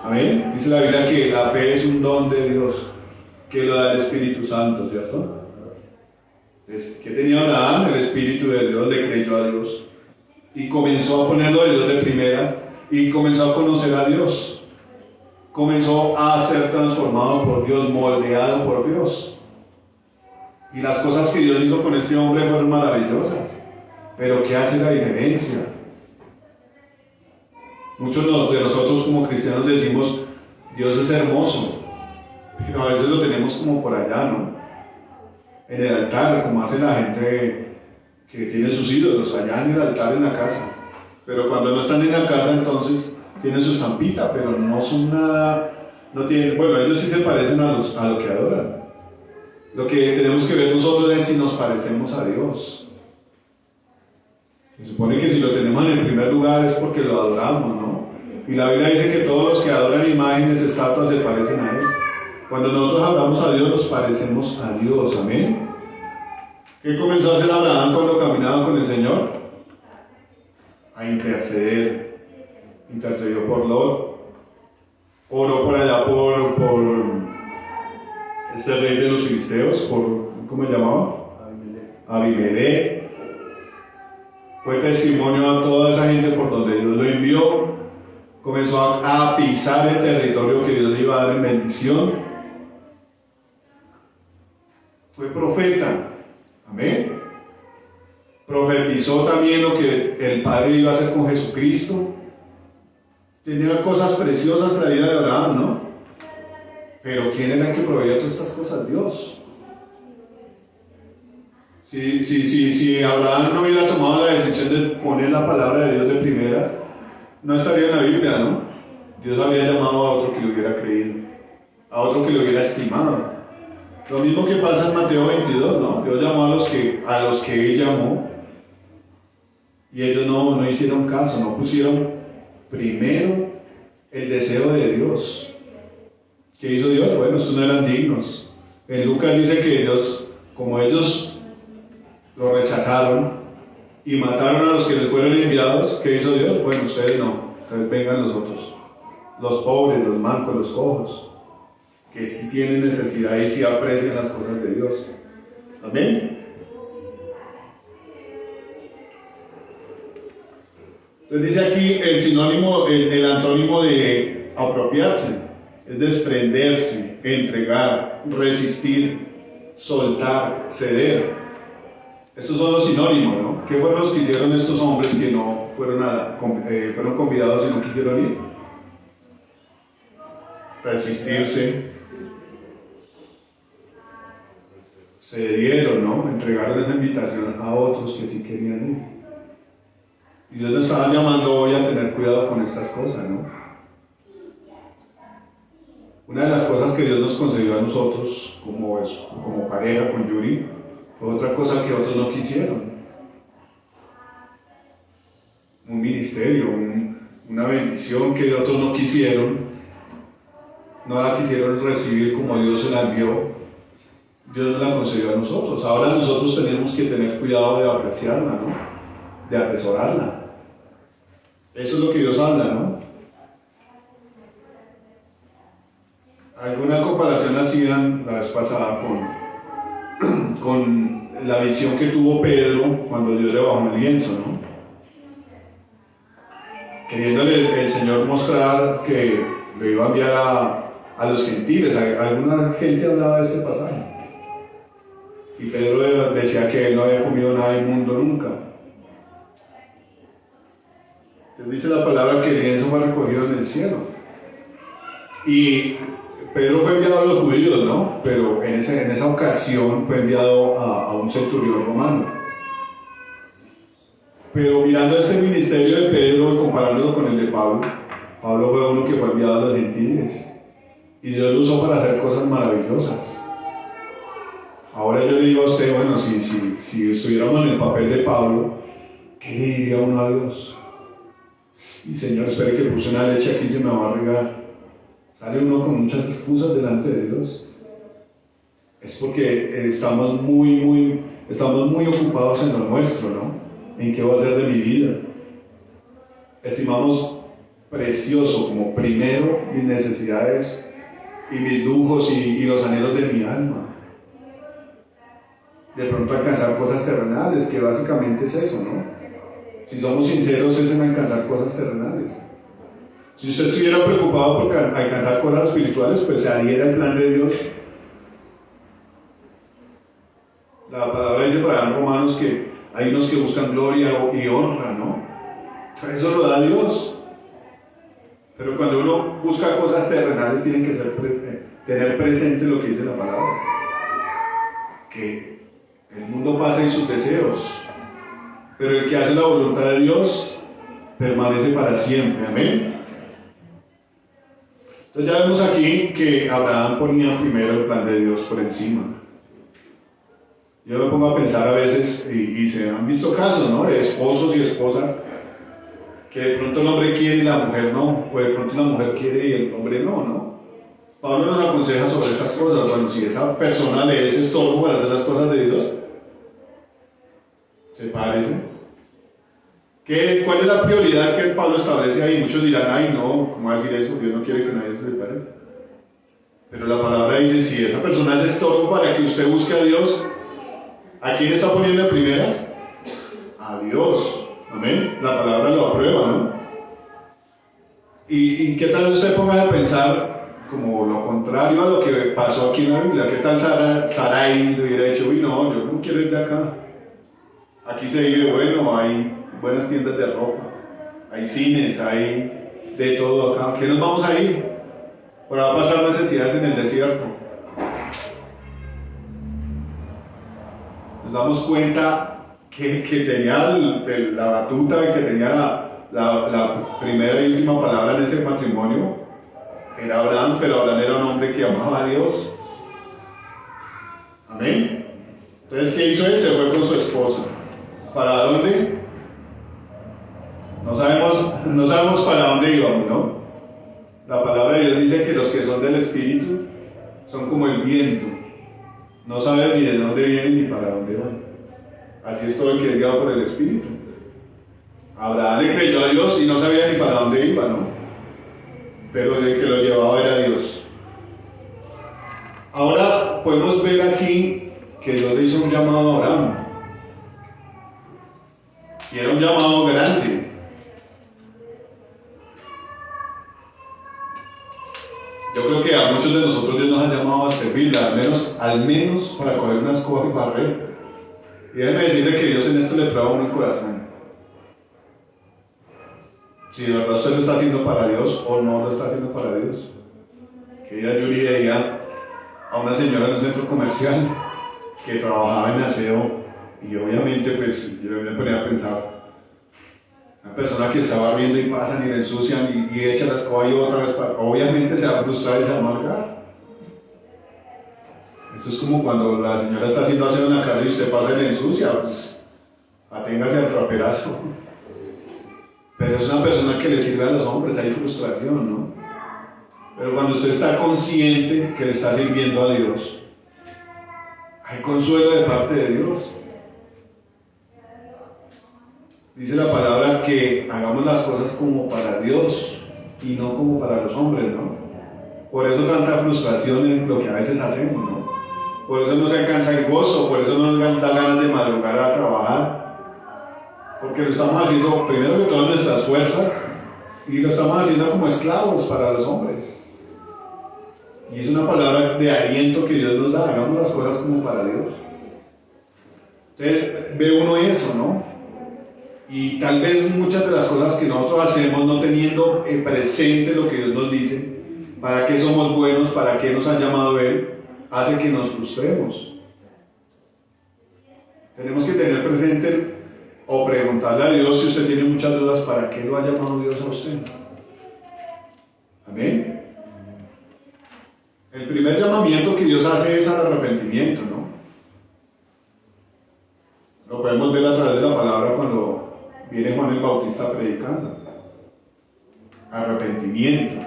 Amén. Dice la Biblia que la fe es un don de Dios, que lo da el Espíritu Santo, ¿cierto? ¿Qué tenía Abraham? El Espíritu de Dios, le creyó a Dios y comenzó a ponerlo de Dios de primeras y comenzó a conocer a Dios. comenzó a ser transformado por Dios, moldeado por Dios. Y las cosas que Dios hizo con este hombre fueron maravillosas. Pero ¿qué hace la diferencia? Muchos de nosotros como cristianos decimos, Dios es hermoso, pero a veces lo tenemos como por allá, ¿no? En el altar, como hace la gente que tiene sus ídolos, allá en el altar en la casa. Pero cuando no están en la casa, entonces tienen su estampita, pero no son nada, no tienen, bueno, ellos sí se parecen a lo que adoran. Lo que tenemos que ver nosotros es si nos parecemos a Dios. Se supone que si lo tenemos en el primer lugar es porque lo adoramos, ¿no? Y la Biblia dice que todos los que adoran imágenes, estatuas, se parecen a Él. Cuando nosotros adoramos a Dios, nos parecemos a Dios, amén. ¿Qué comenzó a hacer Abraham cuando caminaba con el Señor? A interceder. Intercedió por Lot, oró por allá por este rey de los filisteos, ¿cómo se llamaba? Abimelech. Fue testimonio a toda esa gente por donde Dios lo envió. Comenzó a pisar el territorio que Dios le iba a dar en bendición. Fue profeta, amén. Profetizó también lo que el Padre iba a hacer con Jesucristo. Tenía cosas preciosas la vida de Abraham, ¿no? Pero ¿quién era el que proveía todas estas cosas? Dios. Si Abraham no hubiera tomado la decisión de poner la palabra de Dios de primeras, no estaría en la Biblia, ¿no? Dios había llamado a otro que lo hubiera creído, a otro que lo hubiera estimado. Lo mismo que pasa en Mateo 22, ¿no? Dios llamó a los que Él llamó, y ellos no hicieron caso, no pusieron primero el deseo de Dios. ¿Qué hizo Dios? Bueno, estos no eran dignos. En Lucas dice que Dios, como ellos lo rechazaron y mataron a los que les fueron enviados, ¿qué hizo Dios? Bueno, ustedes no, entonces vengan los otros, los pobres, los mancos, los cojos, que sí tienen necesidad y sí aprecian las cosas de Dios. Amén. Entonces dice aquí el sinónimo, el antónimo de apropiarse, es desprenderse, entregar, resistir, soltar, ceder. Estos son los sinónimos, ¿no? ¿Qué fueron los que hicieron estos hombres que no fueron convidados y no quisieron ir? Resistirse, cedieron, ¿no? Entregaron esa invitación a otros que sí querían ir. Y Dios nos estaba llamando hoy a tener cuidado con estas cosas, ¿no? Una de las cosas que Dios nos concedió a nosotros como pareja con Yuri fue otra cosa que otros no quisieron. Un ministerio, una bendición que otros no quisieron, no la quisieron recibir como Dios se la envió. Dios nos la concedió a nosotros. Ahora nosotros tenemos que tener cuidado de apreciarla, ¿no? De atesorarla. Eso es lo que Dios habla, ¿no? Alguna comparación hacían la vez pasada con la visión que tuvo Pedro cuando Dios le bajó el lienzo, ¿no? Queriéndole el Señor mostrar que lo iba a enviar a los gentiles. Alguna gente hablaba de este pasaje. Y Pedro decía que él no había comido nada inmundo nunca. Entonces dice la palabra que el lienzo fue recogido en el cielo. Y Pedro fue enviado a los judíos, ¿no? Pero en esa ocasión fue enviado a un centurión romano. Pero mirando este ministerio de Pedro y comparándolo con el de Pablo, Pablo fue uno que fue enviado a los gentiles. Y Dios lo usó para hacer cosas maravillosas. Ahora yo le digo a usted, bueno, si estuviéramos en el papel de Pablo, ¿qué le diría uno a Dios? Y Señor, espere que puse una leche aquí y se me va a regar. Sale uno con muchas excusas delante de Dios. Es porque estamos muy ocupados en lo nuestro, ¿no? ¿En qué va a hacer de mi vida? Estimamos precioso como primero mis necesidades y mis lujos y los anhelos de mi alma. De pronto alcanzar cosas terrenales, que básicamente es eso, ¿no? Si somos sinceros, es en alcanzar cosas terrenales. Si usted estuviera preocupado por alcanzar cosas espirituales, pues se adhiera al plan de Dios. La palabra dice para en Romanos que hay unos que buscan gloria y honra, ¿no? Eso lo da Dios. Pero cuando uno busca cosas terrenales, tienen que tener presente lo que dice la palabra. Que el mundo pasa y sus deseos, pero el que hace la voluntad de Dios permanece para siempre. Amén. Entonces ya vemos aquí que Abraham ponía primero el plan de Dios por encima. Yo me pongo a pensar a veces, y se han visto casos, ¿no?, de esposos y esposas que de pronto el hombre quiere y la mujer no, o de pronto la mujer quiere y el hombre no, ¿no? Pablo nos aconseja sobre esas cosas. Bueno, si esa persona le es estorbo para hacer las cosas de Dios, sepárese. ¿Cuál es la prioridad que Pablo establece ahí? Muchos dirán, ay no, ¿cómo va a decir eso? Dios no quiere que nadie se separe. Pero la palabra dice, si esa persona es estorbo para que usted busque a Dios, ¿a quién está poniendo en primeras? A Dios. Amén. La palabra lo aprueba, ¿no? ¿Y qué tal usted ponga a pensar como lo contrario a lo que pasó aquí en la Biblia? ¿Qué tal Sarai le hubiera dicho, uy no, yo no quiero ir de acá? Aquí se vive bueno, hay buenas tiendas de ropa, hay cines, hay de todo acá. ¿Qué nos vamos a ir? Ahora va a pasar necesidades en el desierto. Nos damos cuenta que tenía la batuta, que tenía la primera y última palabra en ese matrimonio, era Abraham, pero Abraham era un hombre que amaba a Dios. Amén. Entonces, ¿qué hizo él? Se fue con su esposa. ¿Para dónde? No sabemos para dónde íbamos, ¿no? La palabra de Dios dice que los que son del Espíritu son como el viento. No saben ni de dónde vienen ni para dónde van. Así es todo el que es guiado por el Espíritu. Abraham le creyó a Dios y no sabía ni para dónde iba, ¿no? Pero el que lo llevaba era Dios. Ahora podemos ver aquí que Dios le hizo un llamado a Abraham. Y era un llamado grande. Yo creo que a muchos de nosotros Dios nos ha llamado a servirle, al menos para coger una escoba y barrer. Y déjeme decirle que Dios en esto le prueba a uno el corazón. Si de verdad usted lo está haciendo para Dios o no lo está haciendo para Dios. Que ella Yuri veía a una señora en un centro comercial que trabajaba en aseo y obviamente pues yo me ponía a pensar, una persona que está barriendo y pasan y le ensucian y echa la escoba y otra vez, obviamente se va a frustrar y se va a amargar. Esto es como cuando la señora está haciendo aseo en la casa y usted pasa y le ensucia, pues aténgase al traperazo. Pero es una persona que le sirve a los hombres, hay frustración, ¿no? Pero cuando usted está consciente que le está sirviendo a Dios, hay consuelo de parte de Dios. Dice la palabra que hagamos las cosas como para Dios y no como para los hombres, ¿no? Por eso tanta frustración en lo que a veces hacemos, ¿no? Por eso no se alcanza el gozo, por eso no nos da ganas de madrugar a trabajar. Porque lo estamos haciendo primero que todas nuestras fuerzas y lo estamos haciendo como esclavos para los hombres. Y es una palabra de aliento que Dios nos da, hagamos las cosas como para Dios. Entonces ve uno eso, ¿no? Y tal vez muchas de las cosas que nosotros hacemos no teniendo presente lo que Dios nos dice, para qué somos buenos, para qué nos ha llamado Él, hace que nos frustremos. Tenemos que tener presente o preguntarle a Dios, si usted tiene muchas dudas, ¿para qué lo ha llamado Dios a usted? Amén. El primer llamamiento que Dios hace es al arrepentimiento, ¿no? Lo podemos ver a través de la palabra cuando viene Juan el Bautista predicando. Arrepentimiento.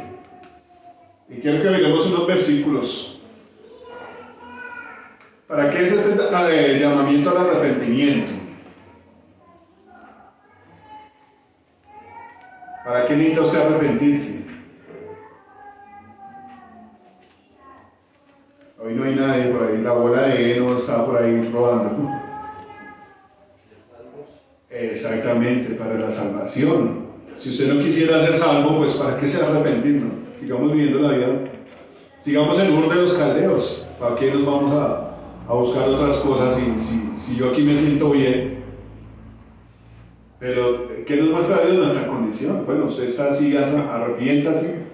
Y quiero que veamos unos versículos. ¿Para qué es ese llamamiento al arrepentimiento? ¿Para qué necesita usted arrepentirse? Hoy no hay nadie por ahí, la bola de heno está por ahí rodando. Exactamente, para la salvación. Si usted no quisiera ser salvo, pues ¿para qué se va a arrepentir? ¿No? Sigamos viviendo la vida. Sigamos en Ur de los Caldeos. ¿Para qué nos vamos a buscar otras cosas si yo aquí me siento bien? Pero, ¿qué nos muestra Dios? Nuestra condición. Bueno, usted está así, arrepiéntase.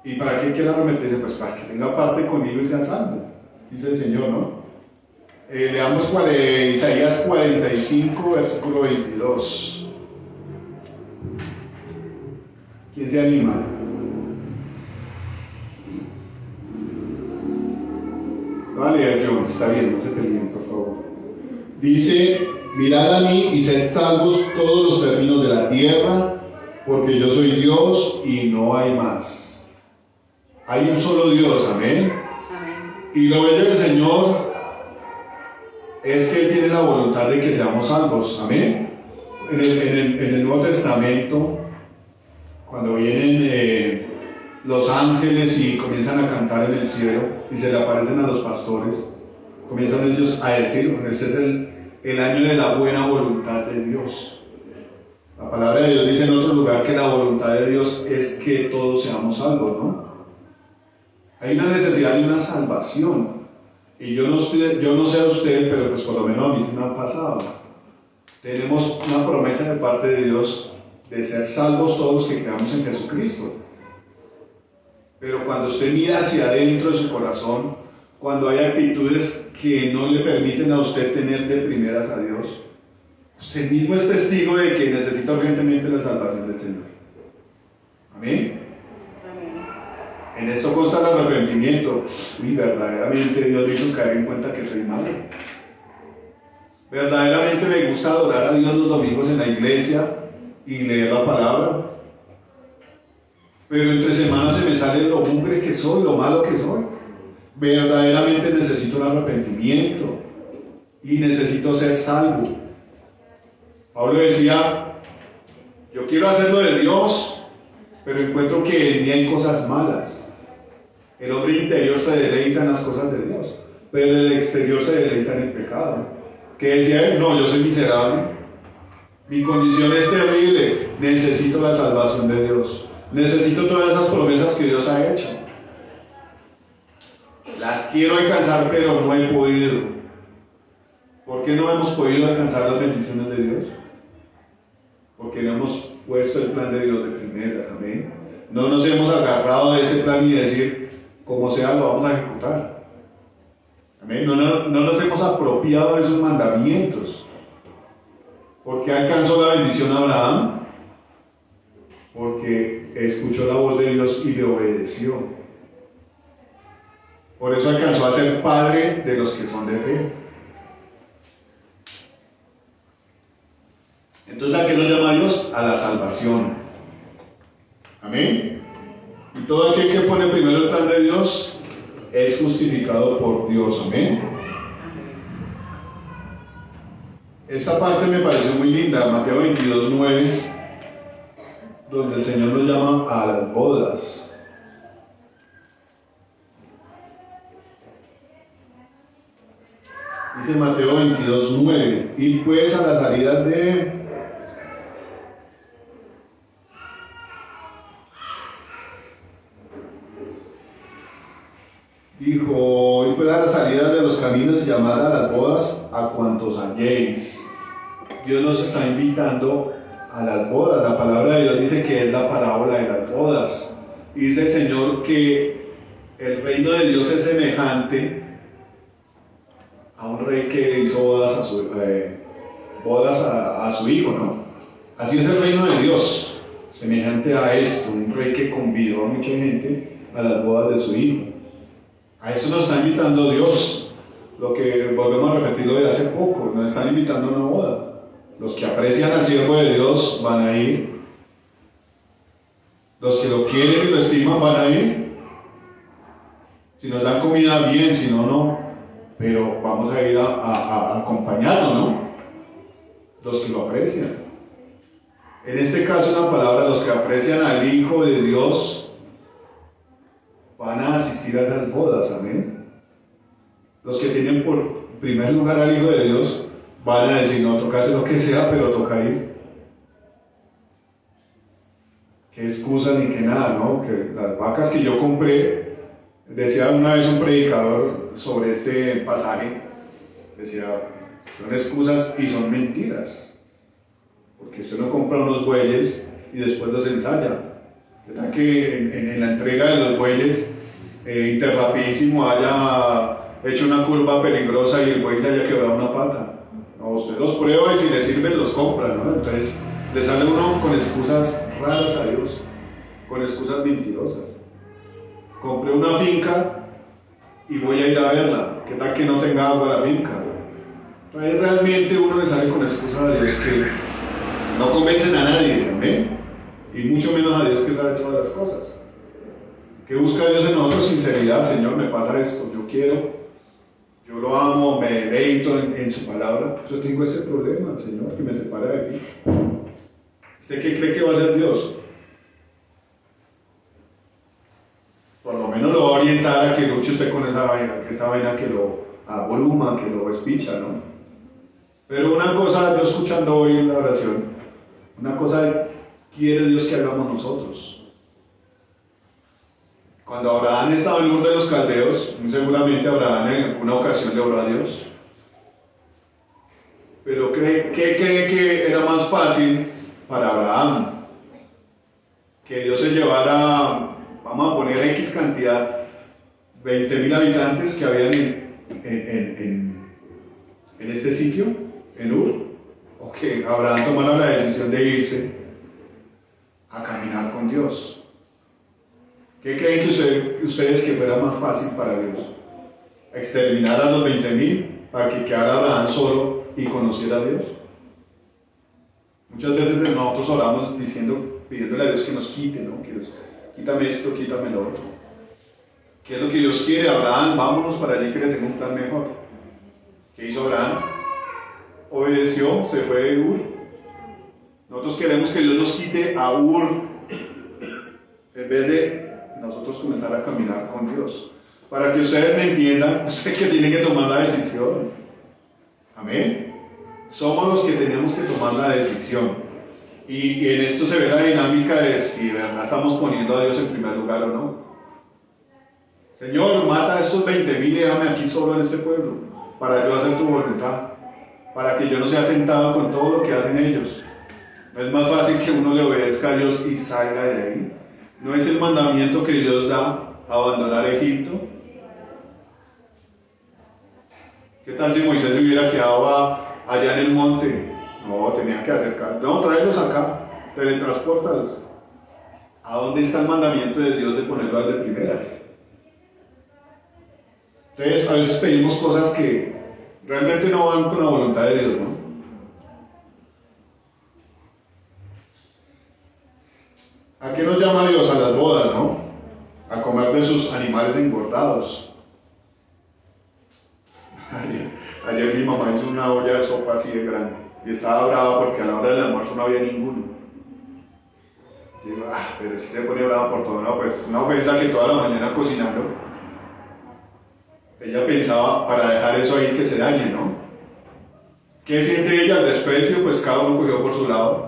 ¿Y para qué quiere arrepentirse? Pues para que tenga parte conmigo y sea salvo, dice el Señor, ¿no? Leamos Isaías 45, versículo 22. ¿Quién se anima? Vale, John, está bien, no se peleen, por favor. Dice: mirad a mí y sed salvos todos los términos de la tierra, porque yo soy Dios y no hay más. Hay un solo Dios, amén. Y lo bello del Señor es que Él tiene la voluntad de que seamos salvos, amén. En el Nuevo Testamento, cuando vienen los ángeles y comienzan a cantar en el cielo y se le aparecen a los pastores, comienzan ellos a decir: este es el año de la buena voluntad de Dios. La palabra de Dios dice en otro lugar que la voluntad de Dios es que todos seamos salvos, ¿no? Hay una necesidad de una salvación. Y yo no sé a usted, pero pues por lo menos a mí sí me ha pasado. Tenemos una promesa de parte de Dios de ser salvos todos los que creamos en Jesucristo. Pero cuando usted mira hacia adentro de su corazón, cuando hay actitudes que no le permiten a usted tener de primeras a Dios, usted mismo es testigo de que necesita urgentemente la salvación del Señor. Amén. En esto consta el arrepentimiento. Uy, verdaderamente Dios me hizo caer en cuenta que soy malo. Verdaderamente me gusta adorar a Dios los domingos en la iglesia y leer la palabra. Pero entre semanas se me sale lo mugre que soy, lo malo que soy. Verdaderamente necesito un arrepentimiento y necesito ser salvo. Pablo decía: yo quiero hacerlo de Dios, pero encuentro que en mí hay cosas malas. El hombre interior se deleita en las cosas de Dios, pero el exterior se deleita en el pecado. ¿Qué decía él? No, yo soy miserable, mi condición es terrible, necesito la salvación de Dios, necesito todas esas promesas que Dios ha hecho. Las quiero alcanzar, pero no he podido. ¿Por qué no hemos podido alcanzar las bendiciones de Dios? Porque no hemos puesto el plan de Dios de primeras, amén. No nos hemos agarrado de ese plan y decir: como sea, lo vamos a ejecutar. Amén. No nos hemos apropiado de esos mandamientos. ¿Por qué alcanzó la bendición a Abraham? Porque escuchó la voz de Dios y le obedeció. Por eso alcanzó a ser padre de los que son de fe. Entonces, ¿a qué nos llama Dios? A la salvación. Amén. Y todo aquel que pone primero el plan de Dios es justificado por Dios. Amén. Esta parte me pareció muy linda, Mateo 22:9, donde el Señor nos llama a las bodas. Dice Mateo 22:9: y pues a las salidas de... Dijo: y pues a la salida de los caminos llamad a las bodas a cuantos halléis. Dios nos está invitando a las bodas. La palabra de Dios dice que es la parábola de las bodas. Y dice el Señor que el reino de Dios es semejante a un rey que le hizo bodas a su hijo, ¿no? Así es el reino de Dios, semejante a esto, un rey que convidó a mucha gente a las bodas de su hijo. A eso nos está invitando Dios. Lo que volvemos a repetir lo de hace poco, nos están invitando a una boda. Los que aprecian al siervo de Dios van a ir. Los que lo quieren y lo estiman van a ir. Si nos dan comida, bien, si no, no. Pero vamos a ir a acompañarlo, ¿no? Los que lo aprecian. En este caso, una palabra: los que aprecian al Hijo de Dios van a asistir a esas bodas, amén. Los que tienen por primer lugar al Hijo de Dios van a decir: no, toca hacer lo que sea, pero toca ir. qué excusas ni qué nada, ¿no? Que las vacas que yo compré, decía una vez un predicador sobre este pasaje, decía, son excusas y son mentiras, porque usted no compra unos bueyes y después los ensaya. ¿Verdad que en la entrega de los bueyes, Interrapidísimo haya hecho una curva peligrosa y el buey se haya quebrado una pata? No, usted los prueba y si le sirven los compra, ¿no? Entonces le sale uno con excusas raras a Dios, con excusas mentirosas. Compré una finca y voy a ir a verla. ¿Qué tal que no tenga agua la finca? Entonces realmente uno le sale con excusas a Dios que no convencen a nadie, ¿amén? Y mucho menos a Dios que sabe todas las cosas. ¿Qué busca Dios en nosotros? Sinceridad. Señor, me pasa esto, yo quiero, yo lo amo, me deleito en su palabra. Yo tengo ese problema, Señor, que me separa de ti. ¿Usted qué cree que va a hacer Dios? Por lo menos lo va a orientar a que luche usted con esa vaina que lo abruma, que lo despicha, ¿no? Pero una cosa, yo escuchando hoy la oración, una cosa quiere Dios que hagamos nosotros. Cuando Abraham estaba en Ur de los Caldeos, muy seguramente Abraham en alguna ocasión le oró a Dios. Pero ¿qué cree que era más fácil para Abraham? Que Dios se llevara, vamos a poner X cantidad, 20.000 habitantes que habían en este sitio, en Ur, o que Abraham tomara la decisión de irse a caminar con Dios. ¿Qué creen que ustedes que fuera más fácil para Dios? ¿Exterminar a los 20.000 para que quedara Abraham solo y conociera a Dios? Muchas veces nosotros oramos pidiéndole a Dios que nos quite, ¿no? Que Dios, quítame esto, quítame lo otro. ¿Qué es lo que Dios quiere? Abraham, vámonos para allí que le tengo un plan mejor. ¿Qué hizo Abraham? Obedeció, se fue de Ur. Nosotros queremos que Dios nos quite a Ur en vez de nosotros comenzar a caminar con Dios. Para que ustedes me entiendan, ustedes que tienen que tomar la decisión. Amén. Somos los que tenemos que tomar la decisión. Y en esto se ve la dinámica de si de verdad estamos poniendo a Dios en primer lugar o no. Señor, mata a estos 20.000 y déjame aquí solo en este pueblo, para yo hacer tu voluntad, para que yo no sea tentado con todo lo que hacen ellos. No es más fácil que uno le obedezca a Dios y salga de ahí. No es el mandamiento que Dios da, abandonar Egipto. ¿Qué tal si Moisés se hubiera quedado allá en el monte? No, tenía que acercar. No, tráelos acá, teletranspórtalos. ¿A dónde está el mandamiento de Dios de ponerlo al de primeras? Entonces, a veces pedimos cosas que realmente no van con la voluntad de Dios, ¿no? ¿A qué nos llama Dios? A las bodas, ¿no? A comer de sus animales engordados. Ayer mi mamá hizo una olla de sopa así de grande y estaba brava porque a la hora del almuerzo no había ninguno. Y digo, pero si se pone brava por todo, no, pues una ofensa que toda la mañana cocinando. Ella pensaba para dejar eso ahí que se dañe, ¿no? ¿Qué siente ella? El desprecio, pues cada uno cogió por su lado.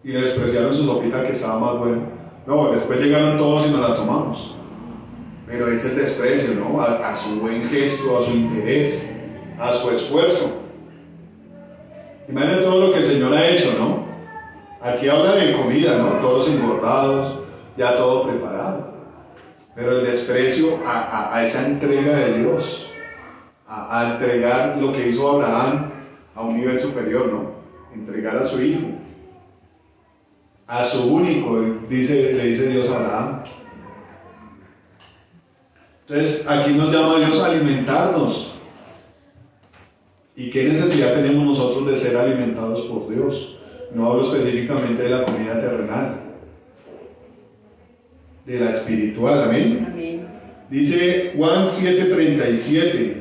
Y le despreciaron su sopita que estaba más buena. No, después llegaron todos y nos la tomamos. Pero es el desprecio, ¿no? A su buen gesto, a su interés, a su esfuerzo. Imaginen todo lo que el Señor ha hecho, ¿no? Aquí habla de comida, ¿no? Todos engordados, ya todo preparado. Pero el desprecio a esa entrega de Dios, a entregar lo que hizo Abraham a un nivel superior, ¿no? Entregar a su hijo. A su único, le dice Dios a Abraham. Entonces, aquí nos llama Dios a alimentarnos. ¿Y qué necesidad tenemos nosotros de ser alimentados por Dios? No hablo específicamente de la comida terrenal, de la espiritual, ¿amén? Amén. Dice Juan 7:37.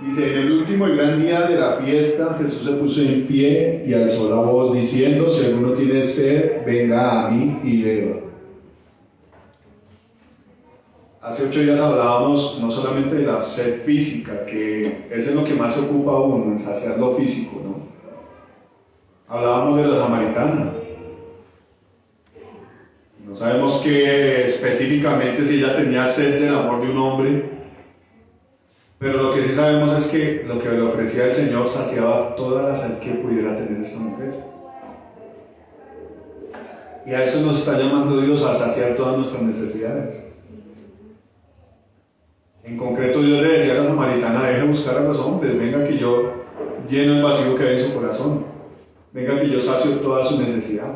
Dice, en el último y gran día de la fiesta, Jesús se puso en pie y alzó la voz diciendo, si alguno tiene sed, venga a mí y beba. Hace 8 días hablábamos no solamente de la sed física, que es en lo que más se ocupa uno, en saciar lo físico, ¿no? Hablábamos de la samaritana. No sabemos qué específicamente si ella tenía sed del amor de un hombre, pero lo que sí sabemos es que lo que le ofrecía el Señor saciaba toda la sed que pudiera tener esta mujer. Y a eso nos está llamando Dios, a saciar todas nuestras necesidades. En concreto, Dios le decía a la samaritana: deje buscar a los hombres, venga que yo lleno el vacío que hay en su corazón, venga que yo sacio toda su necesidad.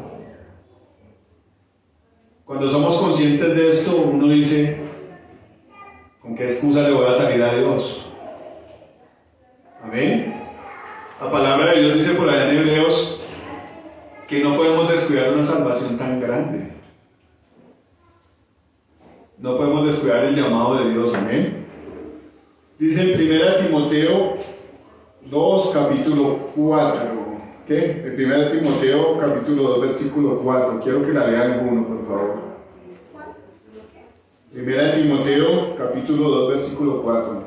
Cuando somos conscientes de esto, uno dice: ¿con qué excusa le voy a salir a Dios? Amén. La palabra de Dios dice por allá en Hebreos que no podemos descuidar una salvación tan grande. No podemos descuidar el llamado de Dios. Amén. Dice en 1 Timoteo 2, capítulo 4. ¿Qué? En 1 Timoteo, capítulo 2, versículo 4. Quiero que la lea alguno, por favor. 1 Timoteo, capítulo 2, versículo 4.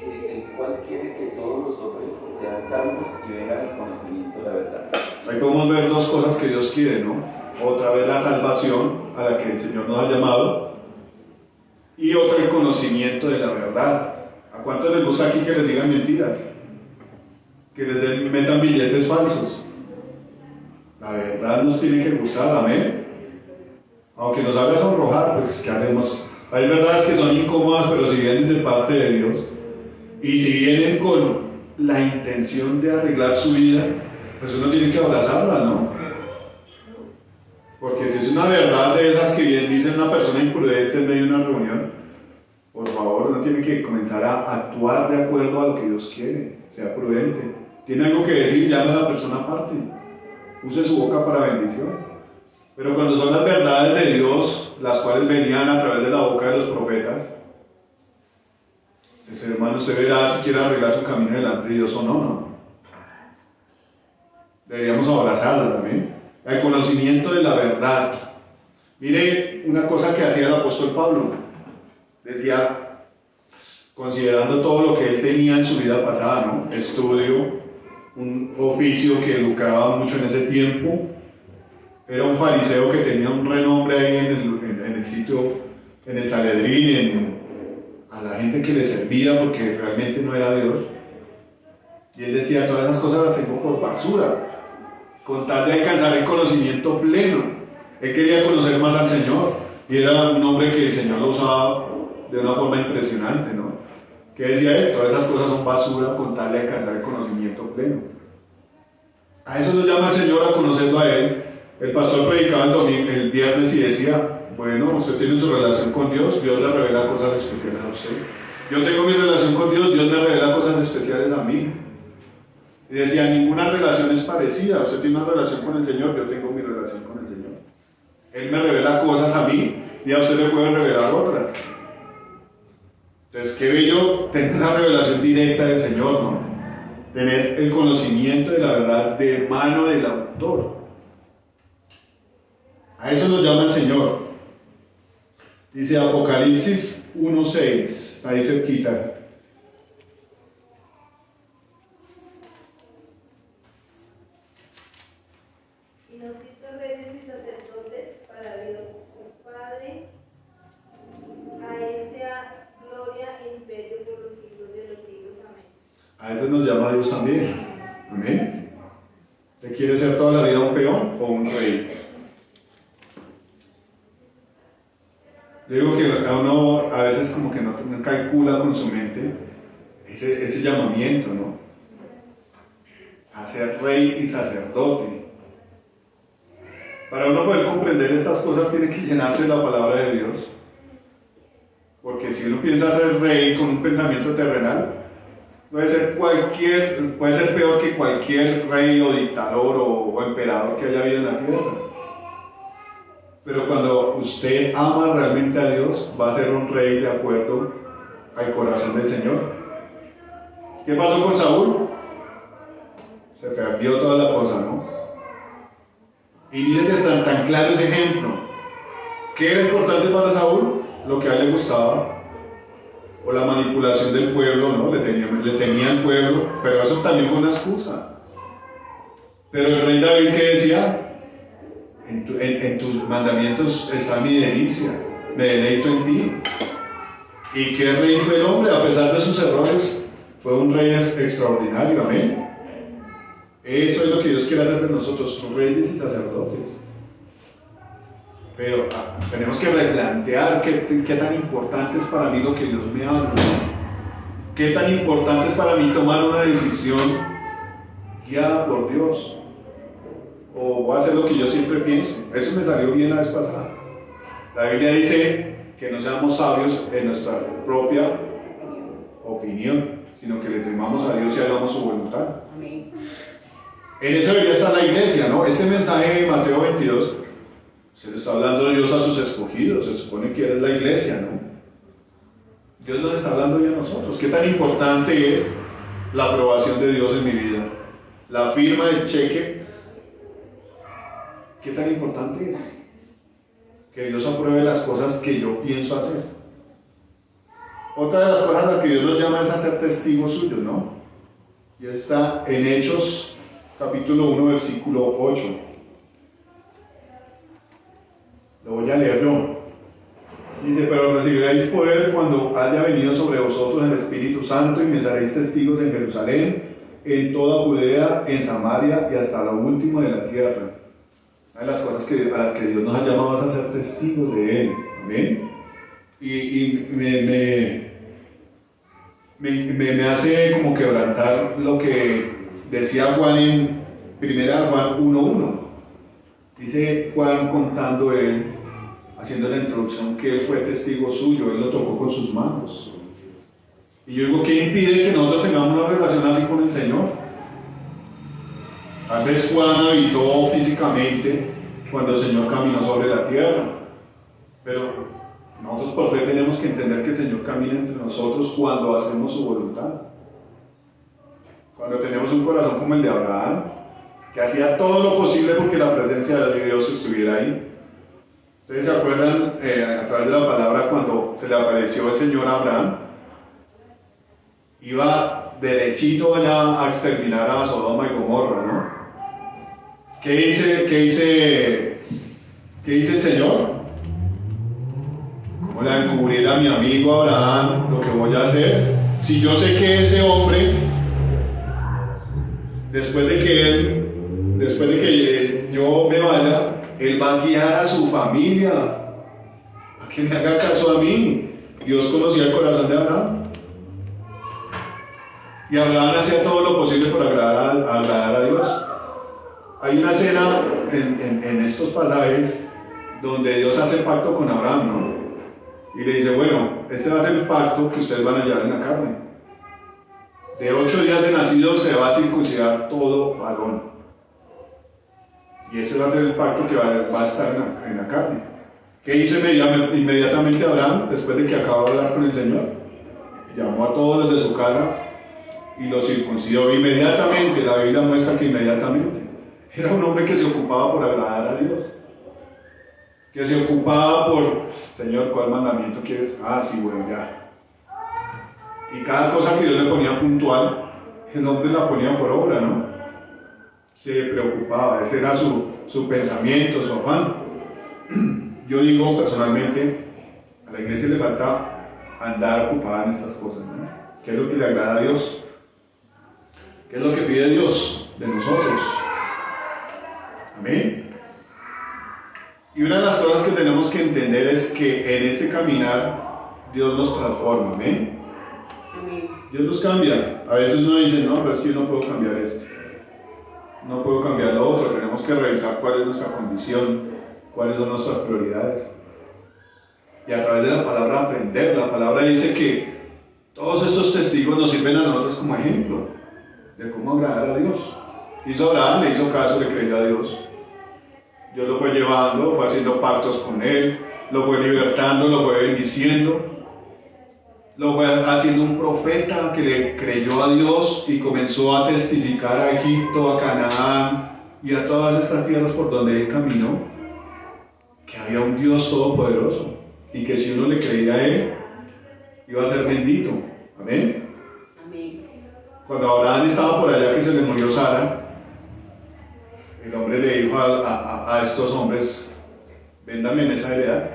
El cual quiere que todos los hombres sean salvos y vengan al conocimiento de la verdad. Ahí podemos ver dos cosas que Dios quiere, ¿no? Otra vez la salvación a la que el Señor nos ha llamado, y otra el conocimiento de la verdad. ¿A cuántos les gusta aquí que les digan mentiras? Que les metan billetes falsos. La verdad nos tiene que gustar, amén. Aunque nos haga sonrojar, pues ¿qué hacemos? Hay verdades que son incómodas, pero si vienen de parte de Dios, y si vienen con la intención de arreglar su vida, pues uno tiene que abrazarla, ¿no? Porque si es una verdad de esas que bien dice una persona imprudente en medio de una reunión, por favor, uno tiene que comenzar a actuar de acuerdo a lo que Dios quiere. Sea prudente. Tiene algo que decir, llame a la persona aparte. Use su boca para bendición. Pero cuando son las verdades de Dios, las cuales venían a través de la boca de los profetas, ese hermano, usted verá si quiere arreglar su camino delante de Dios o no. Deberíamos abrazarla también. El conocimiento de la verdad. Mire una cosa que hacía el apóstol Pablo. Decía, considerando todo lo que él tenía en su vida pasada, ¿no? Estudio, un oficio que lucraba mucho en ese tiempo, era un fariseo que tenía un renombre ahí en el sitio, en el Sanedrín, a la gente que le servía, porque realmente no era Dios. Y él decía: todas esas cosas las tengo por basura, con tal de alcanzar el conocimiento pleno. Él quería conocer más al Señor, y era un hombre que el Señor lo usaba de una forma impresionante, ¿no? ¿Qué decía él? Todas esas cosas son basura con tal de alcanzar el conocimiento pleno. A eso nos llama el Señor, a conocerlo a Él. El pastor predicaba el viernes y decía: bueno, usted tiene su relación con Dios, Dios le revela cosas especiales a usted. Yo tengo mi relación con Dios, Dios me revela cosas especiales a mí. Y decía: ninguna relación es parecida. Usted tiene una relación con el Señor, yo tengo mi relación con el Señor. Él me revela cosas a mí y a usted le puede revelar otras. Entonces, qué bello tener una revelación directa del Señor, ¿no? Tener el conocimiento de la verdad de mano del autor. A eso nos llama el Señor. Dice Apocalipsis 1:6, ahí cerquita. Y nos hizo reyes y sacerdotes para Dios, su Padre. A Él sea gloria e imperio por los siglos de los siglos. Amén. A eso nos llama Dios también. Amén. ¿Usted quiere ser toda la vida un peón o un rey? Yo digo que a uno a veces como que no calcula con su mente ese llamamiento, ¿no? A ser rey y sacerdote. Para uno poder comprender estas cosas tiene que llenarse la palabra de Dios. Porque si uno piensa ser rey con un pensamiento terrenal, puede ser peor que cualquier rey o dictador o emperador que haya habido en la tierra. Pero cuando usted ama realmente a Dios, va a ser un rey de acuerdo al corazón del Señor. ¿Qué pasó con Saúl? Se perdió toda la cosa, ¿no? Y miren que es tan claro ese ejemplo. ¿Qué era importante para Saúl? Lo que a él le gustaba. O la manipulación del pueblo, ¿no? Le temía al pueblo, pero eso también fue una excusa. Pero el rey David, ¿qué decía? En tus mandamientos está mi delicia, me deleito en ti. ¿Y qué rey fue el hombre? A pesar de sus errores, fue un rey extraordinario, amén. Eso es lo que Dios quiere hacer de nosotros, reyes y sacerdotes. Pero tenemos que replantear qué tan importante es para mí lo que Dios me habla. Qué tan importante es para mí tomar una decisión guiada por Dios. O voy a hacer lo que yo siempre pienso. Eso me salió bien la vez pasada. La Biblia dice que no seamos sabios en nuestra propia opinión, sino que le temamos a Dios y hagamos su voluntad. Amén. En eso debería estar la iglesia, ¿no? Este mensaje de Mateo 22 se le está hablando a Dios a sus escogidos, se supone que eres la iglesia, ¿no? Dios nos está hablando ya a nosotros. ¿Qué tan importante es la aprobación de Dios en mi vida? La firma del cheque, ¿qué tan importante es? Que Dios apruebe las cosas que yo pienso hacer. Otra de las cosas a las que Dios nos llama es a ser testigos suyos, ¿no? Y está en Hechos, capítulo 1, versículo 8. Lo voy a leer yo. Dice, pero recibiréis poder cuando haya venido sobre vosotros el Espíritu Santo y me seréis testigos en Jerusalén, en toda Judea, en Samaria y hasta lo último de la tierra. Una de las cosas a las que Dios nos ha llamado es a ser testigos de Él. Amén. Y me hace como quebrantar lo que decía Juan en 1 Juan 1:1. Dice Juan contando él, haciendo la introducción, que él fue testigo suyo, él lo tocó con sus manos. Y yo digo, ¿qué impide que nosotros tengamos una relación así con el Señor? Tal vez Juan habitó físicamente cuando el Señor caminó sobre la tierra, pero nosotros por fe tenemos que entender que el Señor camina entre nosotros cuando hacemos su voluntad. Cuando tenemos un corazón como el de Abraham, que hacía todo lo posible porque la presencia de Dios estuviera ahí. ¿Ustedes se acuerdan a través de la palabra cuando se le apareció el Señor a Abraham? Iba derechito allá a exterminar a Sodoma y Gomorra, ¿no? ¿Qué dice el Señor? ¿Cómo le va a encubrir a mi amigo Abraham lo que voy a hacer? Si yo sé que ese hombre, después de que yo me vaya, él va a guiar a su familia a que me haga caso a mí. Dios conocía el corazón de Abraham. Y Abraham hacía todo lo posible por agradar a Dios. Hay una escena en estos pasajes donde Dios hace pacto con Abraham, ¿no? Y le dice, bueno, este va a ser el pacto que ustedes van a llevar en la carne. De 8 días de nacido se va a circuncidar todo varón. Y ese va a ser el pacto que va a estar en la carne. ¿Qué hizo inmediatamente Abraham después de que acabó de hablar con el Señor? Llamó a todos los de su casa y los circuncidó inmediatamente. La Biblia muestra que inmediatamente. Era un hombre que se ocupaba por agradar a Dios. Que se ocupaba por, Señor, ¿cuál mandamiento quieres? Ah, sí, bueno, ya. Y cada cosa que Dios le ponía puntual, el hombre la ponía por obra, ¿no? Se preocupaba, ese era su pensamiento, su afán. Yo digo personalmente, a la iglesia le falta andar ocupada en esas cosas, ¿no? ¿Qué es lo que le agrada a Dios? ¿Qué es lo que pide Dios de nosotros? Amén. Y una de las cosas que tenemos que entender es que en este caminar Dios nos transforma, ¿amén? Dios nos cambia. A veces uno dice, no, pero es que yo no puedo cambiar esto. No puedo cambiar lo otro. Tenemos que revisar cuál es nuestra condición, cuáles son nuestras prioridades. Y a través de la palabra aprender. La palabra dice que todos estos testigos nos sirven a nosotros como ejemplo de cómo agradar a Dios. Hizo Abraham, le hizo caso, le creyó a Dios. Dios lo fue llevando, fue haciendo pactos con él, lo fue libertando, lo fue bendiciendo. Lo fue haciendo un profeta que le creyó a Dios y comenzó a testificar a Egipto, a Canaán y a todas estas tierras por donde él caminó. que había un Dios todopoderoso y que si uno le creía a Él, iba a ser bendito. Amén. Amén. Cuando Abraham estaba por allá que se le murió Sara, el hombre le dijo a estos hombres, véndame en esa heredad.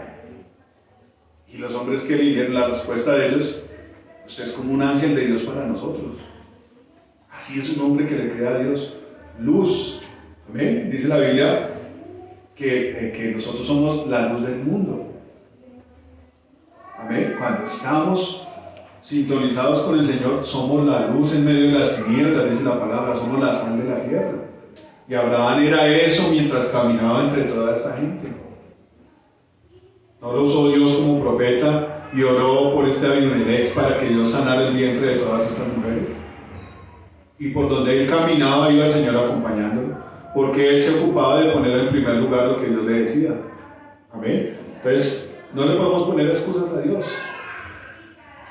Y los hombres que le dieron la respuesta de ellos, usted es como un ángel de Dios para nosotros. Así es un hombre que le crea a Dios. Luz. Amén. Dice la Biblia que nosotros somos la luz del mundo. Amén. Cuando estamos sintonizados con el Señor, somos la luz en medio de las tinieblas, dice la palabra, somos la sal de la tierra. Y Abraham era eso mientras caminaba entre toda esta gente. No lo usó Dios como profeta y oró por este Abimelech para que Dios sanara el vientre de todas estas mujeres. Y por donde él caminaba iba el Señor acompañándolo, porque él se ocupaba de poner en primer lugar lo que Dios le decía. Amén. Entonces, no le podemos poner excusas a Dios.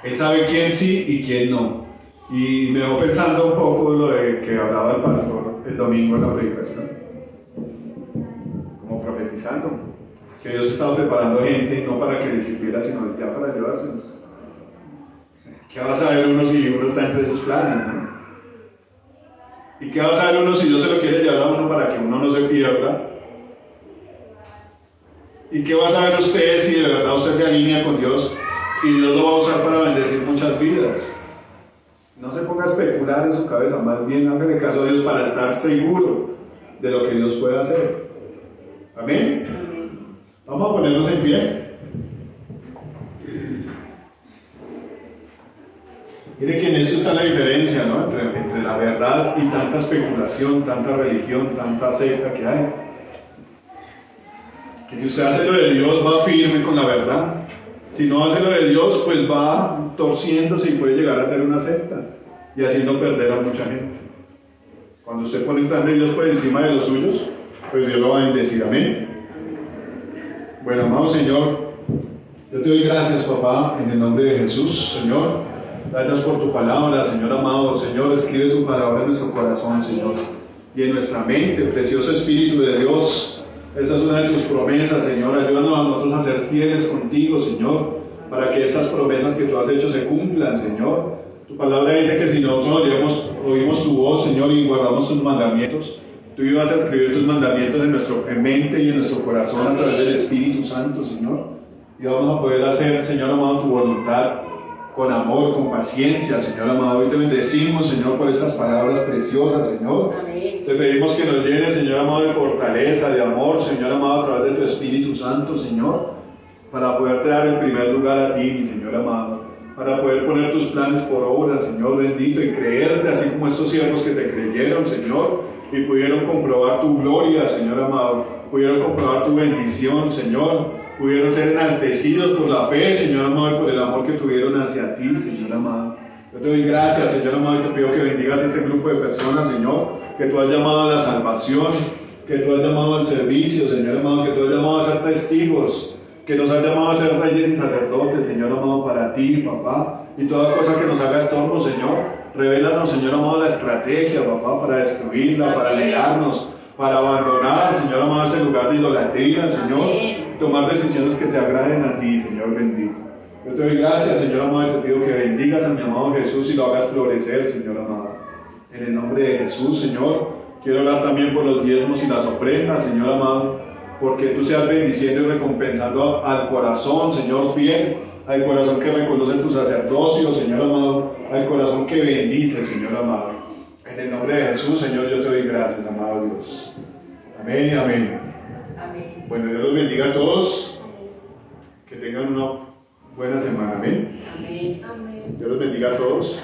Él sabe quién sí y quién no. Y me voy pensando un poco lo de que hablaba el pastor el domingo en la predicación, como profetizando, que Dios estaba preparando gente no para que les sirviera, sino ya para llevárselos. ¿Qué va a saber uno si uno está entre sus planes, no? ¿Y qué va a saber uno si Dios se lo quiere llevar a uno para que uno no se pierda? ¿Y qué va a saber usted si de verdad usted se alinea con Dios y Dios lo va a usar para bendecir muchas vidas? No se ponga a especular en su cabeza, más bien hágale caso a Dios para estar seguro de lo que Dios puede hacer. ¿Amén? Vamos a ponernos en pie. Mire que en esto está la diferencia, ¿no? Entre la verdad y tanta especulación, tanta religión, tanta secta que hay. Que si usted hace lo de Dios, va firme con la verdad. Si no hace lo de Dios, pues va torciéndose y puede llegar a ser una secta y haciendo perder a mucha gente. Cuando usted pone el plan de Dios por encima de los suyos, pues Dios lo va a bendecir. Amén. Bueno, amado Señor, yo te doy gracias, papá, en el nombre de Jesús, Señor. Gracias por tu palabra, Señor amado. Señor, escribe tu palabra en nuestro corazón, Señor, y en nuestra mente, precioso Espíritu de Dios. Esa es una de tus promesas, Señor. Ayúdanos a nosotros a ser fieles contigo, Señor, para que esas promesas que tú has hecho se cumplan, Señor. Tu palabra dice que si nosotros oímos tu voz, Señor, y guardamos tus mandamientos, tú ibas a escribir tus mandamientos en nuestra mente y en nuestro corazón a través del Espíritu Santo, Señor. Y vamos a poder hacer, Señor amado, tu voluntad con amor, con paciencia, Señor amado. Hoy te bendecimos, Señor, por estas palabras preciosas, Señor. Amén. Te pedimos que nos llenes, Señor amado, de fortaleza, de amor, Señor amado, a través de tu Espíritu Santo, Señor, para poderte dar el primer lugar a ti, mi Señor amado, para poder poner tus planes por obra, Señor bendito, y creerte, así como estos siervos que te creyeron, Señor, y pudieron comprobar tu gloria, Señor amado, pudieron comprobar tu bendición, Señor, pudieron ser enaltecidos por la fe, Señor amado, y por el amor que tuvieron hacia ti, Señor amado. Yo te doy gracias, Señor amado, y te pido que bendigas a este grupo de personas, Señor, que tú has llamado a la salvación, que tú has llamado al servicio, Señor amado, que tú has llamado a ser testigos, que nos has llamado a ser reyes y sacerdotes, Señor amado, para ti, papá, y toda cosa que nos haga estorbo, Señor, revélanos, Señor amado, la estrategia, papá, para destruirla, para alejarnos, para abandonar, Señor amado, ese lugar de idolatría, Señor, tomar decisiones que te agraden a ti, Señor bendito. Yo te doy gracias, Señor amado, y te pido que bendigas a mi amado Jesús y lo hagas florecer, Señor amado. En el nombre de Jesús, Señor, quiero orar también por los diezmos y las ofrendas, Señor amado, porque tú seas bendiciendo y recompensando al corazón, Señor fiel, al corazón que reconoce tu sacerdocio, Señor amado, al corazón que bendice, Señor amado. En el nombre de Jesús, Señor, yo te doy gracias, amado Dios. Amén y amén. Amén. Bueno, Dios los bendiga a todos. Que tengan una buena semana. Amén. Amén. Amén. Dios los bendiga a todos.